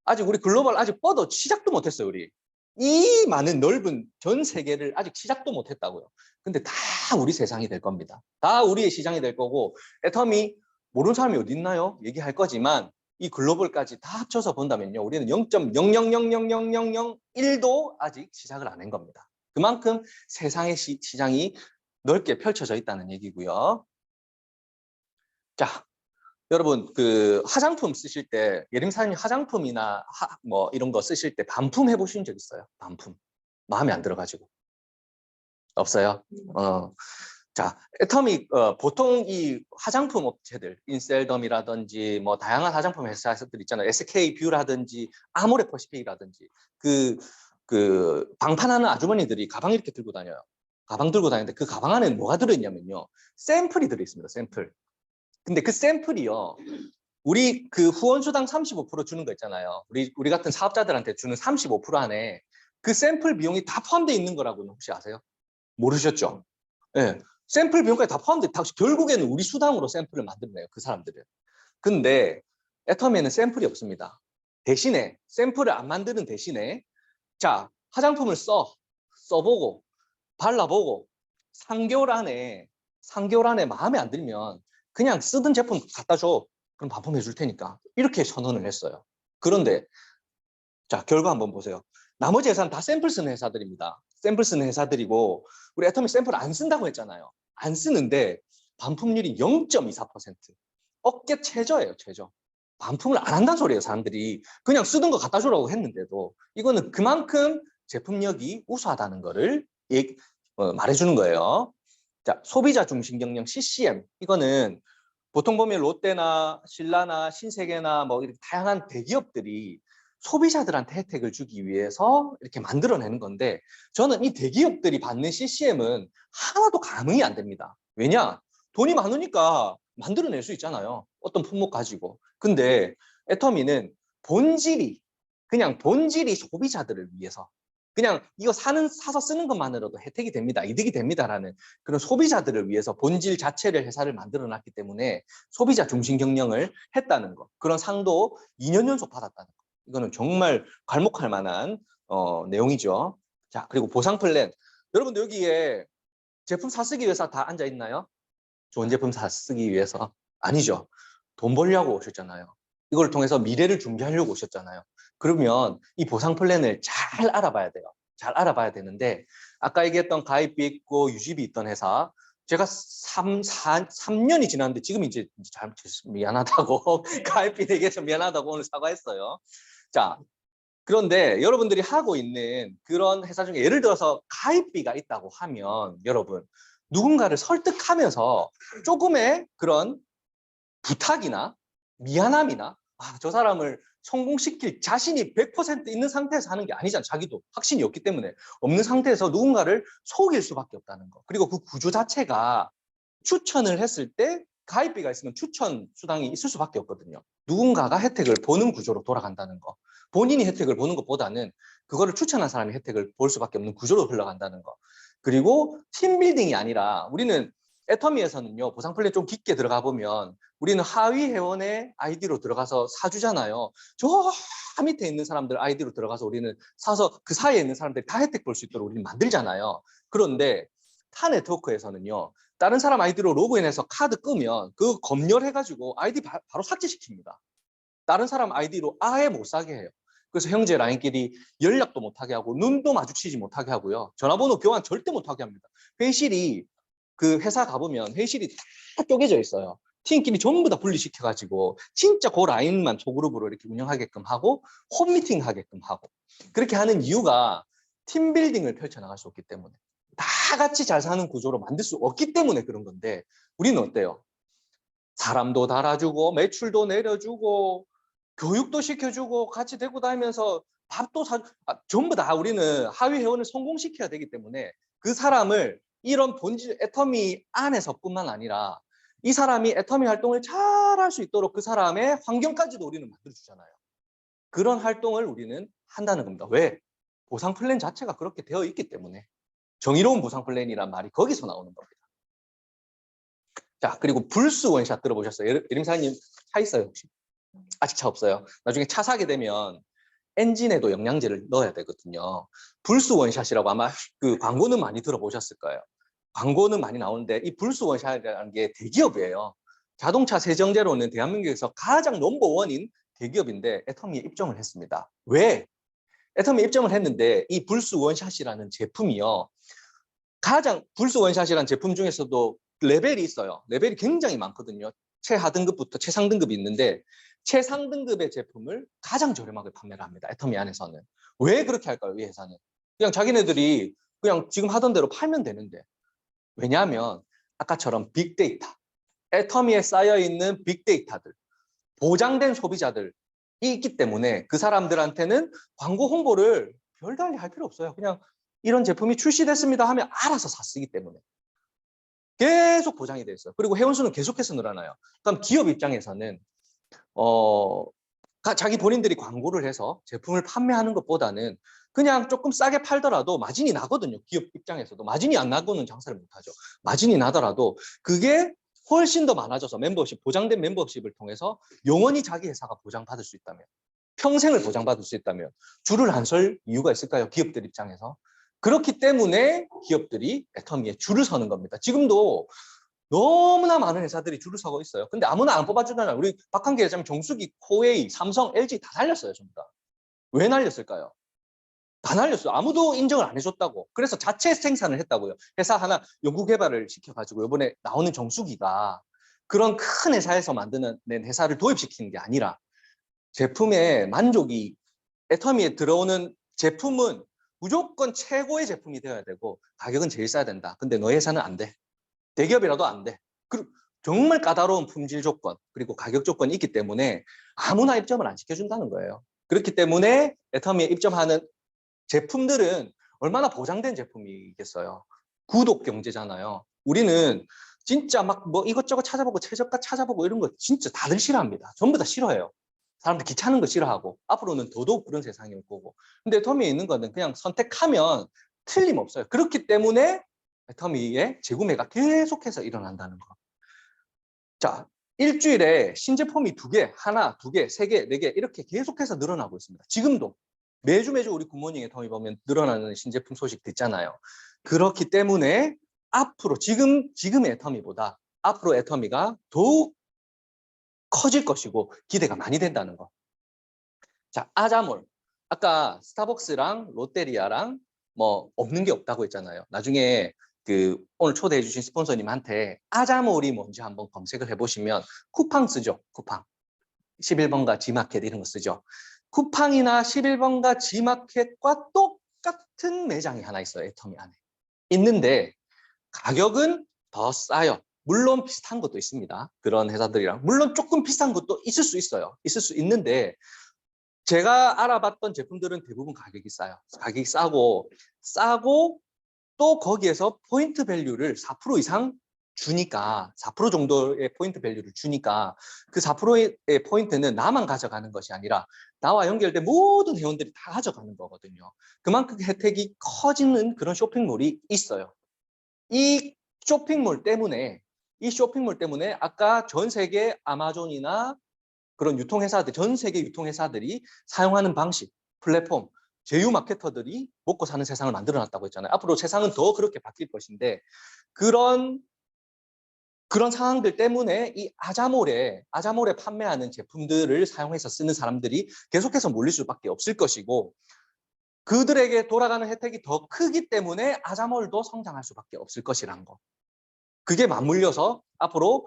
아직 우리 글로벌 아직 뻗어 시작도 못했어요, 우리. 이 많은 넓은 전 세계를 아직 시작도 못했다고요. 근데 다 우리 세상이 될 겁니다. 다 우리의 시장이 될 거고 애터미 모르는 사람이 어디 있나요? 얘기할 거지만 이 글로벌까지 다 합쳐서 본다면요. 우리는 0.00000001도 아직 시작을 안 한 겁니다. 그만큼 세상의 시장이 넓게 펼쳐져 있다는 얘기고요. 자, 여러분 그 화장품 쓰실 때 예림사님 화장품이나 뭐 이런 거 쓰실 때 반품 해보신 적 있어요? 반품 마음에 안 들어가지고 없어요? 자, 애터미 보통 이 화장품 업체들 인셀덤이라든지 뭐 다양한 화장품 회사들 있잖아요. SK뷰라든지 아모레퍼시픽이라든지 그 방판하는 아주머니들이 가방 이렇게 들고 다녀요. 가방 들고 다니는데 그 가방 안에 뭐가 들어있냐면요, 샘플이 들어있습니다. 샘플. 근데 그 샘플이요, 우리 그 후원수당 35% 주는 거 있잖아요. 우리 같은 사업자들한테 주는 35% 안에 그 샘플 비용이 다 포함되어 있는 거라고는 혹시 아세요? 모르셨죠? 네. 샘플 비용까지 다 포함돼. 결국에는 우리 수당으로 샘플을 만들어내요, 그 사람들은. 근데 애터미에는 샘플이 없습니다. 대신에 샘플을 안 만드는 대신에 자, 화장품을 써보고 발라보고 3개월 안에 마음에 안 들면 그냥 쓰던 제품 갖다 줘. 그럼 반품해 줄 테니까. 이렇게 선언을 했어요. 그런데 자, 결과 한번 보세요. 나머지 회사는 다 샘플 쓰는 회사들입니다. 샘플 쓰는 회사들이고 우리 애터미 샘플 안 쓴다고 했잖아요. 안 쓰는데 반품률이 0.24%. 어깨 최저예요, 최저. 반품을 안 한다는 소리예요, 사람들이. 그냥 쓰던 거 갖다 주라고 했는데도. 이거는 그만큼 제품력이 우수하다는 거를 말해주는 거예요. 자, 소비자 중심 경영 CCM. 이거는 보통 보면 롯데나 신라나 신세계나 뭐 이렇게 다양한 대기업들이 소비자들한테 혜택을 주기 위해서 이렇게 만들어내는 건데, 저는 이 대기업들이 받는 CCM은 하나도 감흥이 안 됩니다. 왜냐? 돈이 많으니까 만들어낼 수 있잖아요. 어떤 품목 가지고. 근데 애터미는 그냥 본질이 소비자들을 위해서, 그냥 이거 사서 쓰는 것만으로도 혜택이 됩니다. 이득이 됩니다라는 그런 소비자들을 위해서 본질 자체를 회사를 만들어 놨기 때문에 소비자 중심 경영을 했다는 거. 그런 상도 2년 연속 받았다는 거. 이거는 정말 괄목할 만한 내용이죠. 자, 그리고 보상 플랜. 여러분들 여기에 제품 사쓰기 위해서 다 앉아 있나요? 좋은 제품 사쓰기 위해서? 아니죠. 돈 벌려고 오셨잖아요. 이걸 통해서 미래를 준비하려고 오셨잖아요. 그러면 이 보상 플랜을 잘 알아봐야 돼요. 잘 알아봐야 되는데, 아까 얘기했던 가입비 있고 유지비 있던 회사, 제가 3년이 지났는데 지금 이제 미안하다고 가입비 내기해서 미안하다고 오늘 사과했어요. 자, 그런데 여러분들이 하고 있는 그런 회사 중에 예를 들어서 가입비가 있다고 하면 여러분 누군가를 설득하면서 조금의 그런 부탁이나 미안함이나 저 사람을 성공시킬 자신이 100% 있는 상태에서 하는 게 아니잖아. 자기도 확신이 없기 때문에 없는 상태에서 누군가를 속일 수밖에 없다는 거. 그리고 그 구조 자체가 추천을 했을 때 가입비가 있으면 추천 수당이 있을 수밖에 없거든요. 누군가가 혜택을 보는 구조로 돌아간다는 거. 본인이 혜택을 보는 것보다는 그거를 추천한 사람이 혜택을 볼 수밖에 없는 구조로 흘러간다는 거. 그리고 팀빌딩이 아니라 우리는 애터미에서는요, 보상 플랜 좀 깊게 들어가 보면 우리는 하위 회원의 아이디로 들어가서 사주잖아요. 저 밑에 있는 사람들 아이디로 들어가서 우리는 사서 그 사이에 있는 사람들이 다 혜택 볼 수 있도록 우리는 만들잖아요. 그런데 타 네트워크에서는요, 다른 사람 아이디로 로그인해서 카드 끄면 그 검열해가지고 아이디 바로 삭제시킵니다. 다른 사람 아이디로 아예 못 사게 해요. 그래서 형제 라인끼리 연락도 못하게 하고 눈도 마주치지 못하게 하고요. 전화번호 교환 절대 못하게 합니다. 회의실이 그 회사 가보면 회의실이 다 쪼개져 있어요. 팀끼리 전부 다 분리시켜가지고 진짜 그 라인만 소그룹으로 이렇게 운영하게끔 하고 홈미팅 하게끔 하고, 그렇게 하는 이유가 팀빌딩을 펼쳐나갈 수 없기 때문에, 다 같이 잘 사는 구조로 만들 수 없기 때문에 그런 건데, 우리는 어때요? 사람도 달아주고 매출도 내려주고 교육도 시켜주고 같이 데리고 다니면서 밥도 전부 다 우리는 하위 회원을 성공시켜야 되기 때문에 그 사람을 이런 본질 애터미 안에서뿐만 아니라 이 사람이 애터미 활동을 잘 할 수 있도록 그 사람의 환경까지도 우리는 만들어주잖아요. 그런 활동을 우리는 한다는 겁니다. 왜? 보상 플랜 자체가 그렇게 되어 있기 때문에. 정의로운 보상 플랜이란 말이 거기서 나오는 겁니다. 자, 그리고 불수 원샷 들어보셨어요? 예림사님 차 있어요 혹시? 아직 차 없어요. 나중에 차 사게 되면 엔진에도 영양제를 넣어야 되거든요. 불수 원샷이라고 아마 그 광고는 많이 들어보셨을 거예요. 광고는 많이 나오는데 이 불수 원샷이라는 게 대기업이에요. 자동차 세정제로는 대한민국에서 가장 넘버원인 대기업인데 애터미에 입점을 했습니다. 왜? 애터미에 입점을 했는데 이 불수 원샷이라는 제품이요, 가장 불수 원샷이라는 제품 중에서도 레벨이 있어요. 레벨이 굉장히 많거든요. 최하등급부터 최상등급이 있는데 최상등급의 제품을 가장 저렴하게 판매를 합니다. 애터미 안에서는. 왜 그렇게 할까요? 이 회사는. 그냥 자기네들이 그냥 지금 하던 대로 팔면 되는데. 왜냐하면 아까처럼 빅데이터, 애터미에 쌓여있는 빅데이터들, 보장된 소비자들이 있기 때문에 그 사람들한테는 광고 홍보를 별달리 할 필요 없어요. 그냥 이런 제품이 출시됐습니다 하면 알아서 샀쓰기 때문에. 계속 보장이 돼 있어요. 그리고 회원수는 계속해서 늘어나요. 그럼 기업 입장에서는 자기 본인들이 광고를 해서 제품을 판매하는 것보다는 그냥 조금 싸게 팔더라도 마진이 나거든요. 기업 입장에서도. 마진이 안 나고는 장사를 못하죠. 마진이 나더라도 그게 훨씬 더 많아져서 멤버십, 보장된 멤버십을 통해서 영원히 자기 회사가 보장받을 수 있다면, 평생을 보장받을 수 있다면 줄을 안 설 이유가 있을까요? 기업들 입장에서. 그렇기 때문에 기업들이 애터미에 줄을 서는 겁니다. 지금도 너무나 많은 회사들이 줄을 서고 있어요. 근데 아무나 안 뽑아주잖아요. 우리 박한기 회장님 정수기, 코웨이, 삼성, LG 다 날렸어요. 전부 다. 왜 날렸을까요? 다 날렸어요. 아무도 인정을 안 해줬다고. 그래서 자체 생산을 했다고요. 회사 하나 연구개발을 시켜가지고 이번에 나오는 정수기가 그런 큰 회사에서 만드는 회사를 도입시키는 게 아니라 제품의 만족이 애터미에 들어오는 제품은 무조건 최고의 제품이 되어야 되고 가격은 제일 싸야 된다. 근데 너희 회사는 안 돼. 대기업이라도 안 돼. 그리고 정말 까다로운 품질 조건 그리고 가격 조건이 있기 때문에 아무나 입점을 안 시켜준다는 거예요. 그렇기 때문에 애터미에 입점하는 제품들은 얼마나 보장된 제품이겠어요. 구독 경제잖아요. 우리는 진짜 막 뭐 이것저것 찾아보고 최저가 찾아보고 이런 거 진짜 다들 싫어합니다. 전부 다 싫어해요. 사람들 귀찮은 거 싫어하고 앞으로는 더더욱 그런 세상이 올 거고. 근데 애터미에 있는 거는 그냥 선택하면 틀림없어요. 그렇기 때문에 애터미의 재구매가 계속해서 일어난다는 거. 자, 일주일에 신제품이 2개, 하나, 2개, 3개, 4개 이렇게 계속해서 늘어나고 있습니다. 지금도 매주 우리 굿모닝 애터미 보면 늘어나는 신제품 소식 듣잖아요. 그렇기 때문에 앞으로 지금의 애터미보다 앞으로 애터미가 더욱 커질 것이고 기대가 많이 된다는 거. 자, 아자몰. 아까 스타벅스랑 롯데리아랑 뭐 없는 게 없다고 했잖아요. 나중에 오늘 초대해 주신 스폰서님한테 아자몰이 뭔지 한번 검색을 해보시면 쿠팡 쓰죠. 쿠팡. 11번가 G마켓 이런 거 쓰죠. 쿠팡이나 11번가 G마켓과 똑같은 매장이 하나 있어요. 애터미 안에. 있는데 가격은 더 싸요. 물론 비슷한 것도 있습니다. 그런 회사들이랑. 물론 조금 비싼 것도 있을 수 있어요. 있을 수 있는데 제가 알아봤던 제품들은 대부분 가격이 싸요. 가격이 싸고 또 거기에서 포인트 밸류를 4% 이상 주니까 4% 정도의 포인트 밸류를 주니까 그 4%의 포인트는 나만 가져가는 것이 아니라 나와 연결된 모든 회원들이 다 가져가는 거거든요. 그만큼 혜택이 커지는 그런 쇼핑몰이 있어요. 이 쇼핑몰 때문에 아까 전 세계 아마존이나 그런 유통회사들, 전 세계 유통회사들이 사용하는 방식, 플랫폼, 제휴 마케터들이 먹고 사는 세상을 만들어놨다고 했잖아요. 앞으로 세상은 더 그렇게 바뀔 것인데 그런 상황들 때문에 이 아자몰에 판매하는 제품들을 사용해서 쓰는 사람들이 계속해서 몰릴 수밖에 없을 것이고 그들에게 돌아가는 혜택이 더 크기 때문에 아자몰도 성장할 수밖에 없을 것이라는 거. 그게 맞물려서 앞으로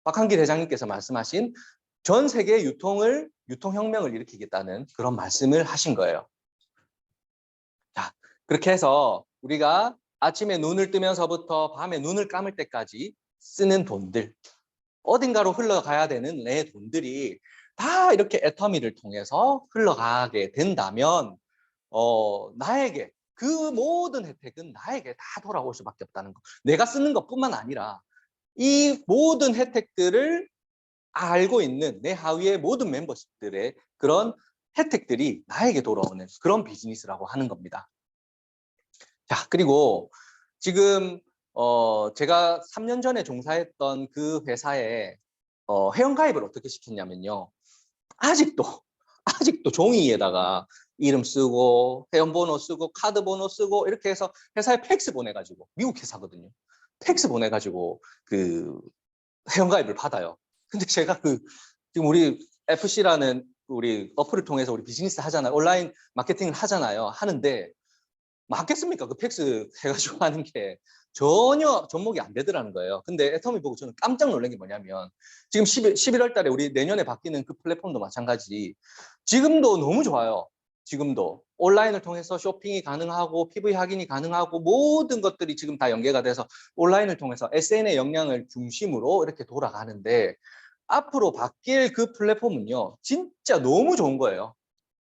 박한길 회장님께서 말씀하신 전 세계 유통혁명을 일으키겠다는 그런 말씀을 하신 거예요. 자, 그렇게 해서 우리가 아침에 눈을 뜨면서부터 밤에 눈을 감을 때까지 쓰는 돈들, 어딘가로 흘러가야 되는 내 돈들이 다 이렇게 애터미를 통해서 흘러가게 된다면 나에게 그 모든 혜택은 나에게 다 돌아올 수밖에 없다는 거. 내가 쓰는 것뿐만 아니라 이 모든 혜택들을 알고 있는 내 하위의 모든 멤버십들의 그런 혜택들이 나에게 돌아오는 그런 비즈니스라고 하는 겁니다. 자, 그리고 지금 제가 3년 전에 종사했던 그 회사에 회원가입을 어떻게 시켰냐면요. 아직도 종이에다가 이름 쓰고 회원번호 쓰고 카드번호 쓰고 이렇게 해서 회사에 팩스 보내가지고 미국 회사거든요. 팩스 보내가지고 그 회원가입을 받아요. 근데 제가 지금 우리 FC라는 우리 어플을 통해서 우리 비즈니스 하잖아요. 온라인 마케팅을 하잖아요. 하는데 맞겠습니까? 그 팩스 해가지고 하는 게 전혀 접목이 안 되더라는 거예요. 근데 애터미 보고 저는 깜짝 놀란 게 뭐냐면 지금 11월 달에 우리 내년에 바뀌는 그 플랫폼도 마찬가지. 지금도 너무 좋아요. 지금도 온라인을 통해서 쇼핑이 가능하고 PV 확인이 가능하고 모든 것들이 지금 다 연계가 돼서 온라인을 통해서 SN의 역량을 중심으로 이렇게 돌아가는데 앞으로 바뀔 그 플랫폼은요. 진짜 너무 좋은 거예요.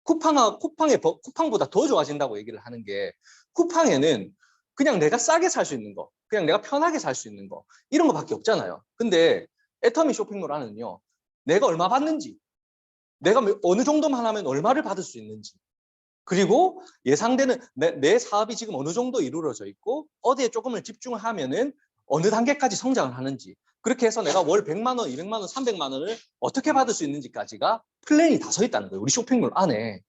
쿠팡보다 더 좋아진다고 얘기를 하는 게 쿠팡에는 그냥 내가 싸게 살 수 있는 거, 그냥 내가 편하게 살 수 있는 거 이런 거밖에 없잖아요. 근데 애터미 쇼핑몰 안은요. 내가 얼마 받는지, 내가 어느 정도만 하면 얼마를 받을 수 있는지, 그리고 예상되는 내 사업이 지금 어느 정도 이루어져 있고 어디에 조금을 집중하면은 어느 단계까지 성장을 하는지, 그렇게 해서 내가 월 100만 원, 200만 원, 300만 원을 어떻게 받을 수 있는지까지가 플랜이 다 서 있다는 거예요. 우리 쇼핑몰 안에.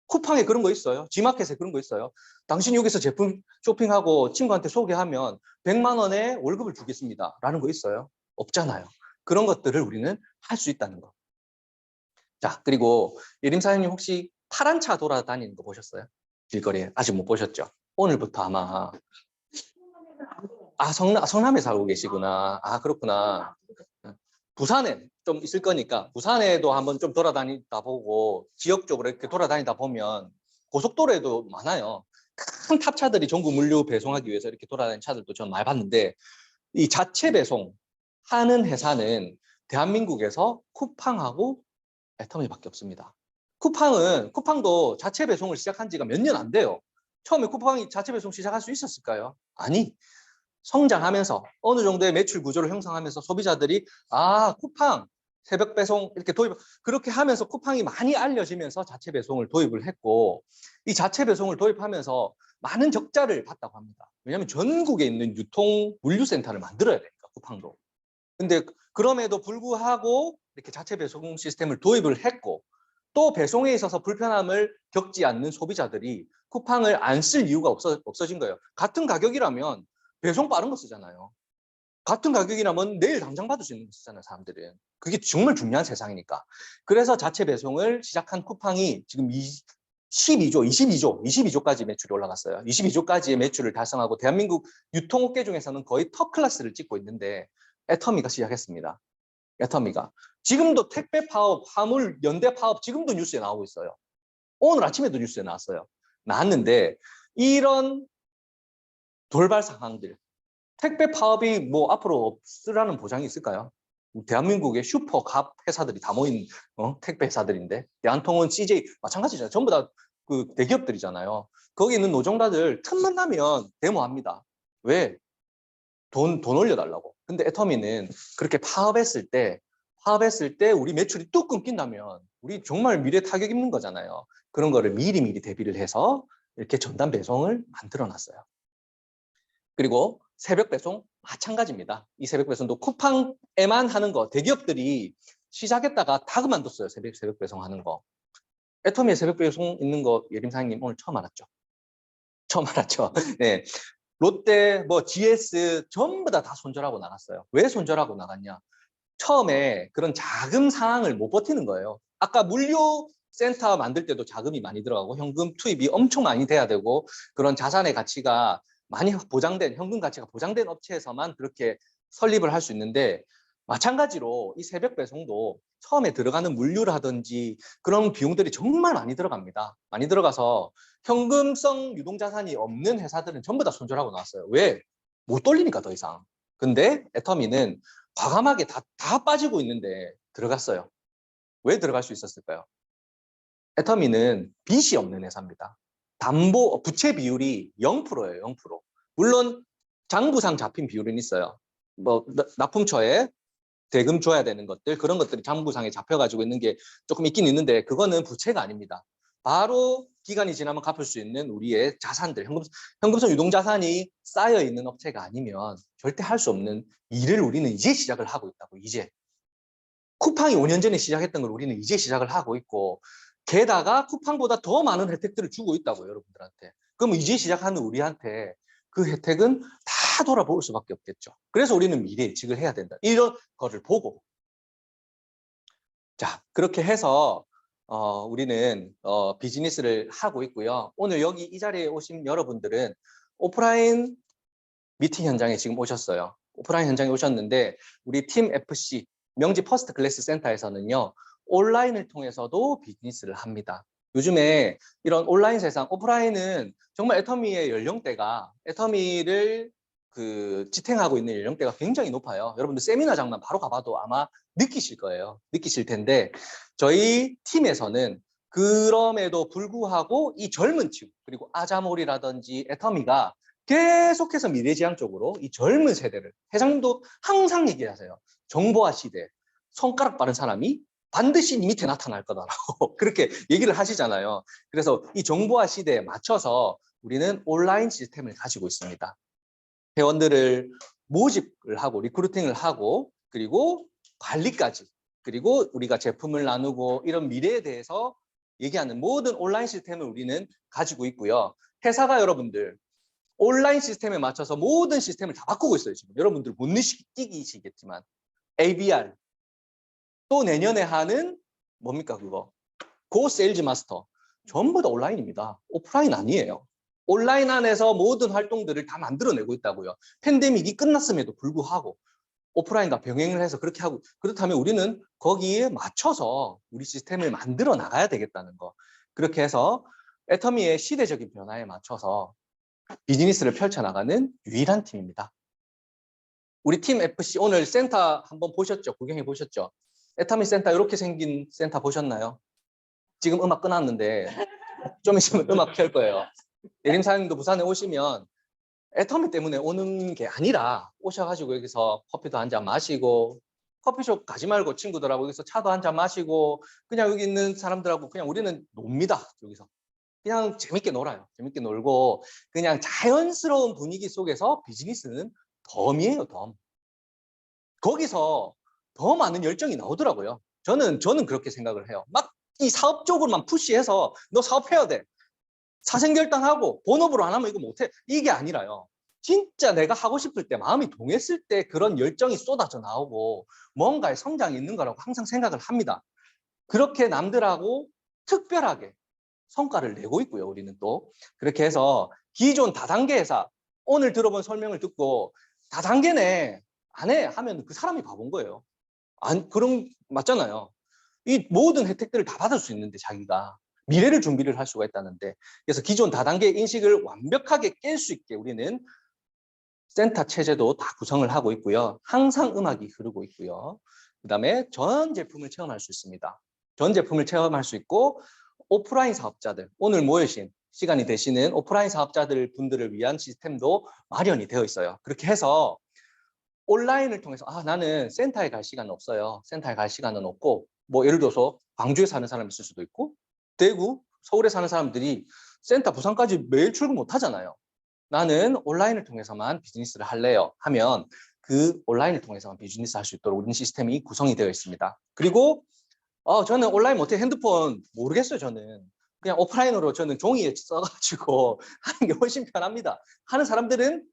쿠팡에 그런 거 있어요. G마켓에 그런 거 있어요. 당신이 여기서 제품 쇼핑하고 친구한테 소개하면 100만 원의 월급을 주겠습니다. 라는 거 있어요. 없잖아요. 그런 것들을 우리는 할 수 있다는 거. 자, 그리고 예림 사장님 혹시 파란 차 돌아다니는 거 보셨어요? 길거리에. 아직 못 보셨죠? 오늘부터 아마. 아, 성남에 살고 계시구나. 아, 그렇구나. 부산에 좀 있을 거니까 부산에도 한번 좀 돌아다니다 보고 지역적으로 이렇게 돌아다니다 보면 고속도로에도 많아요. 큰 탑차들이 전국 물류 배송하기 위해서 이렇게 돌아다니는 차들도 저는 많이 봤는데 이 자체 배송 하는 회사는 대한민국에서 쿠팡하고 애터미밖에 없습니다. 쿠팡도 자체 배송을 시작한 지가 몇 년 안 돼요. 처음에 쿠팡이 자체 배송 시작할 수 있었을까요? 아니. 성장하면서 어느 정도의 매출 구조를 형성하면서 소비자들이 쿠팡 새벽 배송 이렇게 그렇게 하면서 쿠팡이 많이 알려지면서 자체 배송을 도입을 했고 이 자체 배송을 도입하면서 많은 적자를 봤다고 합니다. 왜냐하면 전국에 있는 유통 물류센터를 만들어야 되니까 쿠팡도. 근데 그럼에도 불구하고 이렇게 자체 배송 시스템을 도입을 했고 또 배송에 있어서 불편함을 겪지 않는 소비자들이 쿠팡을 안 쓸 이유가 없어진 거예요. 같은 가격이라면 배송 빠른 거 쓰잖아요. 같은 가격이라면 내일 당장 받을 수 있는 거 쓰잖아요, 사람들은. 그게 정말 중요한 세상이니까. 그래서 자체 배송을 시작한 쿠팡이 지금 22조까지 매출이 올라갔어요. 22조까지의 매출을 달성하고 대한민국 유통업계 중에서는 거의 톱 클래스를 찍고 있는데 애터미가 시작했습니다. 애터미가. 지금도 택배 파업, 화물 연대 파업 지금도 뉴스에 나오고 있어요. 오늘 아침에도 뉴스에 나왔는데 이런 돌발 상황들, 택배 파업이 뭐 앞으로 없으라는 보장이 있을까요? 대한민국의 슈퍼 갑 회사들이 다 모인 택배 회사들인데 대한통운, CJ 마찬가지잖아요. 전부 다 그 대기업들이잖아요. 거기 있는 노동자들 틈만 나면 데모합니다. 왜? 돈 올려달라고. 근데 애터미는 그렇게 파업했을 때 우리 매출이 뚝 끊긴다면 우리 정말 미래 타격 입는 거잖아요. 그런 거를 미리 대비를 해서 이렇게 전담 배송을 만들어 놨어요. 그리고 새벽 배송 마찬가지입니다. 이 새벽 배송도 쿠팡에만 하는 거 대기업들이 시작했다가 다 그만뒀어요. 새벽 배송 하는 거. 애터미에 새벽 배송 있는 거 예림 사장님 오늘 처음 알았죠? 처음 알았죠? 네. 롯데, GS 전부 다 손절하고 나갔어요. 왜 손절하고 나갔냐? 처음에 그런 자금 상황을 못 버티는 거예요. 아까 물류센터 만들 때도 자금이 많이 들어가고 현금 투입이 엄청 많이 돼야 되고 그런 자산의 가치가 많이 보장된, 현금 가치가 보장된 업체에서만 그렇게 설립을 할 수 있는데 마찬가지로 이 새벽 배송도 처음에 들어가는 물류라든지 그런 비용들이 정말 많이 들어갑니다. 많이 들어가서 현금성 유동자산이 없는 회사들은 전부 다 손절하고 나왔어요. 왜? 못 돌리니까 더 이상. 근데 애터미는 과감하게 다 빠지고 있는데 들어갔어요. 왜 들어갈 수 있었을까요? 애터미는 빚이 없는 회사입니다. 부채 비율이 0%예요. 0%. 물론 장부상 잡힌 비율은 있어요. 납품처에 대금 줘야 되는 것들, 그런 것들이 장부상에 잡혀가지고 있는 게 조금 있긴 있는데 그거는 부채가 아닙니다. 바로 기간이 지나면 갚을 수 있는 우리의 자산들, 현금성 유동자산이 쌓여 있는 업체가 아니면 절대 할 수 없는 일을 우리는 이제 시작을 하고 있다고. 이제 쿠팡이 5년 전에 시작했던 걸 우리는 이제 시작을 하고 있고 게다가 쿠팡보다 더 많은 혜택들을 주고 있다고 여러분들한테. 그럼 이제 시작하는 우리한테 그 혜택은 다 돌아볼 수밖에 없겠죠. 그래서 우리는 미래 예측을 해야 된다. 이런 거를 보고 자 그렇게 해서 우리는 비즈니스를 하고 있고요. 오늘 여기 이 자리에 오신 여러분들은 오프라인 미팅 현장에 지금 오셨어요. 오프라인 현장에 오셨는데 우리 팀 FC 명지 퍼스트 클래스 센터에서는요. 온라인을 통해서도 비즈니스를 합니다. 요즘에 이런 온라인 세상, 오프라인은 정말 애터미의 연령대가 애터미를 지탱하고 있는 연령대가 굉장히 높아요. 여러분들 세미나장만 바로 가봐도 아마 느끼실 거예요. 느끼실 텐데 저희 팀에서는 그럼에도 불구하고 이 젊은 층 그리고 아자몰이라든지 애터미가 계속해서 미래지향적으로 이 젊은 세대를 회장님도 항상 얘기하세요. 정보화 시대 손가락 빠른 사람이 반드시 이 밑에 나타날 거다라고 그렇게 얘기를 하시잖아요. 그래서 이 정보화 시대에 맞춰서 우리는 온라인 시스템을 가지고 있습니다. 회원들을 모집을 하고 리크루팅을 하고 그리고 관리까지 그리고 우리가 제품을 나누고 이런 미래에 대해서 얘기하는 모든 온라인 시스템을 우리는 가지고 있고요. 회사가 여러분들 온라인 시스템에 맞춰서 모든 시스템을 다 바꾸고 있어요. 지금 여러분들 못 느끼시겠지만 ABR 또 내년에 하는 뭡니까 그거 고 세일즈 마스터 전부 다 온라인입니다. 오프라인 아니에요. 온라인 안에서 모든 활동들을 다 만들어내고 있다고요. 팬데믹이 끝났음에도 불구하고 오프라인과 병행을 해서 그렇게 하고 그렇다면 우리는 거기에 맞춰서 우리 시스템을 만들어 나가야 되겠다는 거. 그렇게 해서 애터미의 시대적인 변화에 맞춰서 비즈니스를 펼쳐나가는 유일한 팀입니다. 우리 팀 FC 오늘 센터 한번 보셨죠? 구경해 보셨죠? 애터미 센터 이렇게 생긴 센터 보셨나요? 지금 음악 끊었는데 좀 있으면 음악 켤 거예요. 예림 사장님도 부산에 오시면 애터미 때문에 오는 게 아니라 오셔가지고 여기서 커피도 한 잔 마시고 커피숍 가지 말고 친구들하고 여기서 차도 한 잔 마시고 그냥 여기 있는 사람들하고 그냥 우리는 놉니다. 여기서 그냥 재밌게 놀아요. 재밌게 놀고 그냥 자연스러운 분위기 속에서 비즈니스는 덤이에요. 덤. 거기서 더 많은 열정이 나오더라고요. 저는 그렇게 생각을 해요. 막 이 사업 쪽으로만 푸시해서 너 사업해야 돼. 사생결단하고 본업으로 안 하면 이거 못해. 이게 아니라요. 진짜 내가 하고 싶을 때 마음이 동했을 때 그런 열정이 쏟아져 나오고 뭔가의 성장이 있는 거라고 항상 생각을 합니다. 그렇게 남들하고 특별하게 성과를 내고 있고요. 우리는 또 그렇게 해서 기존 다단계 회사 오늘 들어본 설명을 듣고 다단계네 안 해 하면 그 사람이 바본 거예요. 그럼 맞잖아요. 이 모든 혜택들을 다 받을 수 있는데 자기가 미래를 준비를 할 수가 있다는데 그래서 기존 다단계 인식을 완벽하게 깰 수 있게 우리는 센터 체제도 다 구성을 하고 있고요. 항상 음악이 흐르고 있고요. 그다음에 전 제품을 체험할 수 있습니다. 전 제품을 체험할 수 있고 오프라인 사업자들 오늘 모이신 시간이 되시는 오프라인 사업자들 분들을 위한 시스템도 마련이 되어 있어요. 그렇게 해서 온라인을 통해서 나는 센터에 갈 시간은 없어요. 센터에 갈 시간은 없고 뭐 예를 들어서 광주에 사는 사람이 있을 수도 있고 대구, 서울에 사는 사람들이 센터 부산까지 매일 출근 못 하잖아요. 나는 온라인을 통해서만 비즈니스를 할래요 하면 그 온라인을 통해서만 비즈니스 할 수 있도록 우리 시스템이 구성이 되어 있습니다. 그리고 저는 온라인 못해 핸드폰 모르겠어요. 저는 그냥 오프라인으로 저는 종이에 써가지고 하는 게 훨씬 편합니다. 하는 사람들은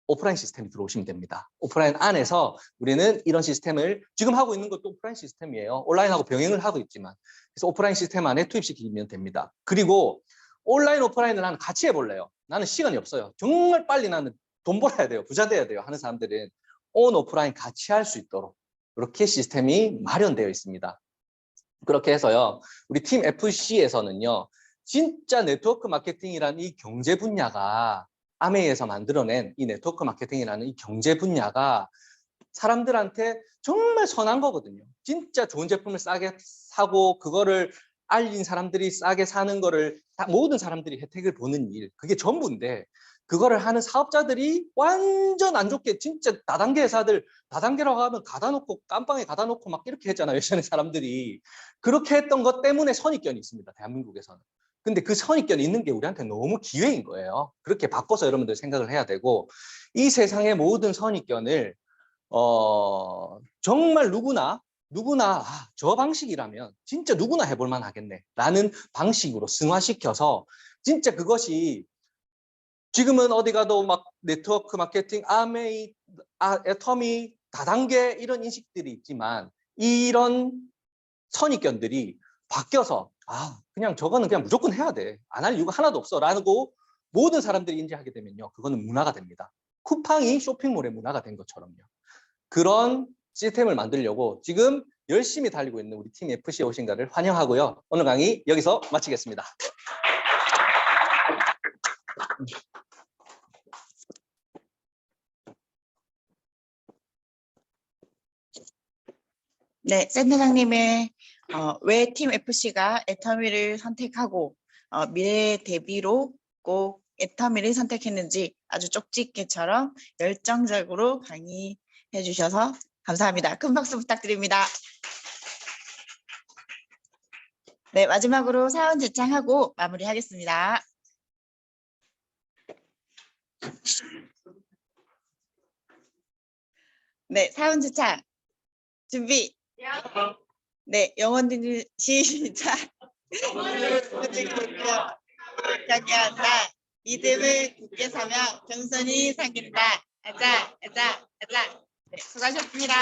오프라인 시스템이 들어오시면 됩니다. 오프라인 안에서 우리는 이런 시스템을 지금 하고 있는 것도 오프라인 시스템이에요. 온라인하고 병행을 하고 있지만 그래서 오프라인 시스템 안에 투입시키면 됩니다. 그리고 온라인 오프라인을 나는 같이 해볼래요. 나는 시간이 없어요. 정말 빨리 나는 돈 벌어야 돼요. 부자 돼야 돼요. 하는 사람들은 온 오프라인 같이 할 수 있도록 이렇게 시스템이 마련되어 있습니다. 그렇게 해서요. 우리 팀 FC에서는요. 진짜 네트워크 마케팅이라는 이 경제 분야가 아메이에서 만들어낸 이 네트워크 마케팅이라는 이 경제 분야가 사람들한테 정말 선한 거거든요. 진짜 좋은 제품을 싸게 사고 그거를 알린 사람들이 싸게 사는 거를 모든 사람들이 혜택을 보는 일 그게 전부인데 그거를 하는 사업자들이 완전 안 좋게 진짜 다단계 회사들 다단계라고 하면 가다 놓고 깜빵에 가다 놓고 막 이렇게 했잖아요. 예전에 사람들이 그렇게 했던 것 때문에 선입견이 있습니다. 대한민국에서는. 근데 그 선입견이 있는 게 우리한테 너무 기회인 거예요. 그렇게 바꿔서 여러분들 생각을 해야 되고 이 세상의 모든 선입견을 정말 누구나 저 방식이라면 진짜 누구나 해볼 만하겠네 라는 방식으로 승화시켜서 진짜 그것이 지금은 어디 가도 막 네트워크 마케팅, 아메이, 애터미, 다단계 이런 인식들이 있지만 이런 선입견들이 바뀌어서 그냥 저거는 그냥 무조건 해야 돼. 안 할 이유가 하나도 없어. 라고 모든 사람들이 인지하게 되면요. 그거는 문화가 됩니다. 쿠팡이 쇼핑몰의 문화가 된 것처럼요. 그런 시스템을 만들려고 지금 열심히 달리고 있는 우리 팀 FC에 오신 것을 환영하고요. 오늘 강의 여기서 마치겠습니다. 네, 센터장님의 왜 팀 FC가 애터미를 선택하고 미래 대비로 꼭 애터미를 선택했는지 아주 쪽집게처럼 열정적으로 강의해 주셔서 감사합니다. 큰 박수 부탁드립니다. 네, 마지막으로 사원 제창하고 마무리하겠습니다. 네, 사원 제창 준비. 네, 영원히 시작. 경계한다. 믿음을 굳게 사며 겸손히 섬긴다. 아자, 아자, 아자. 네, 수고하셨습니다.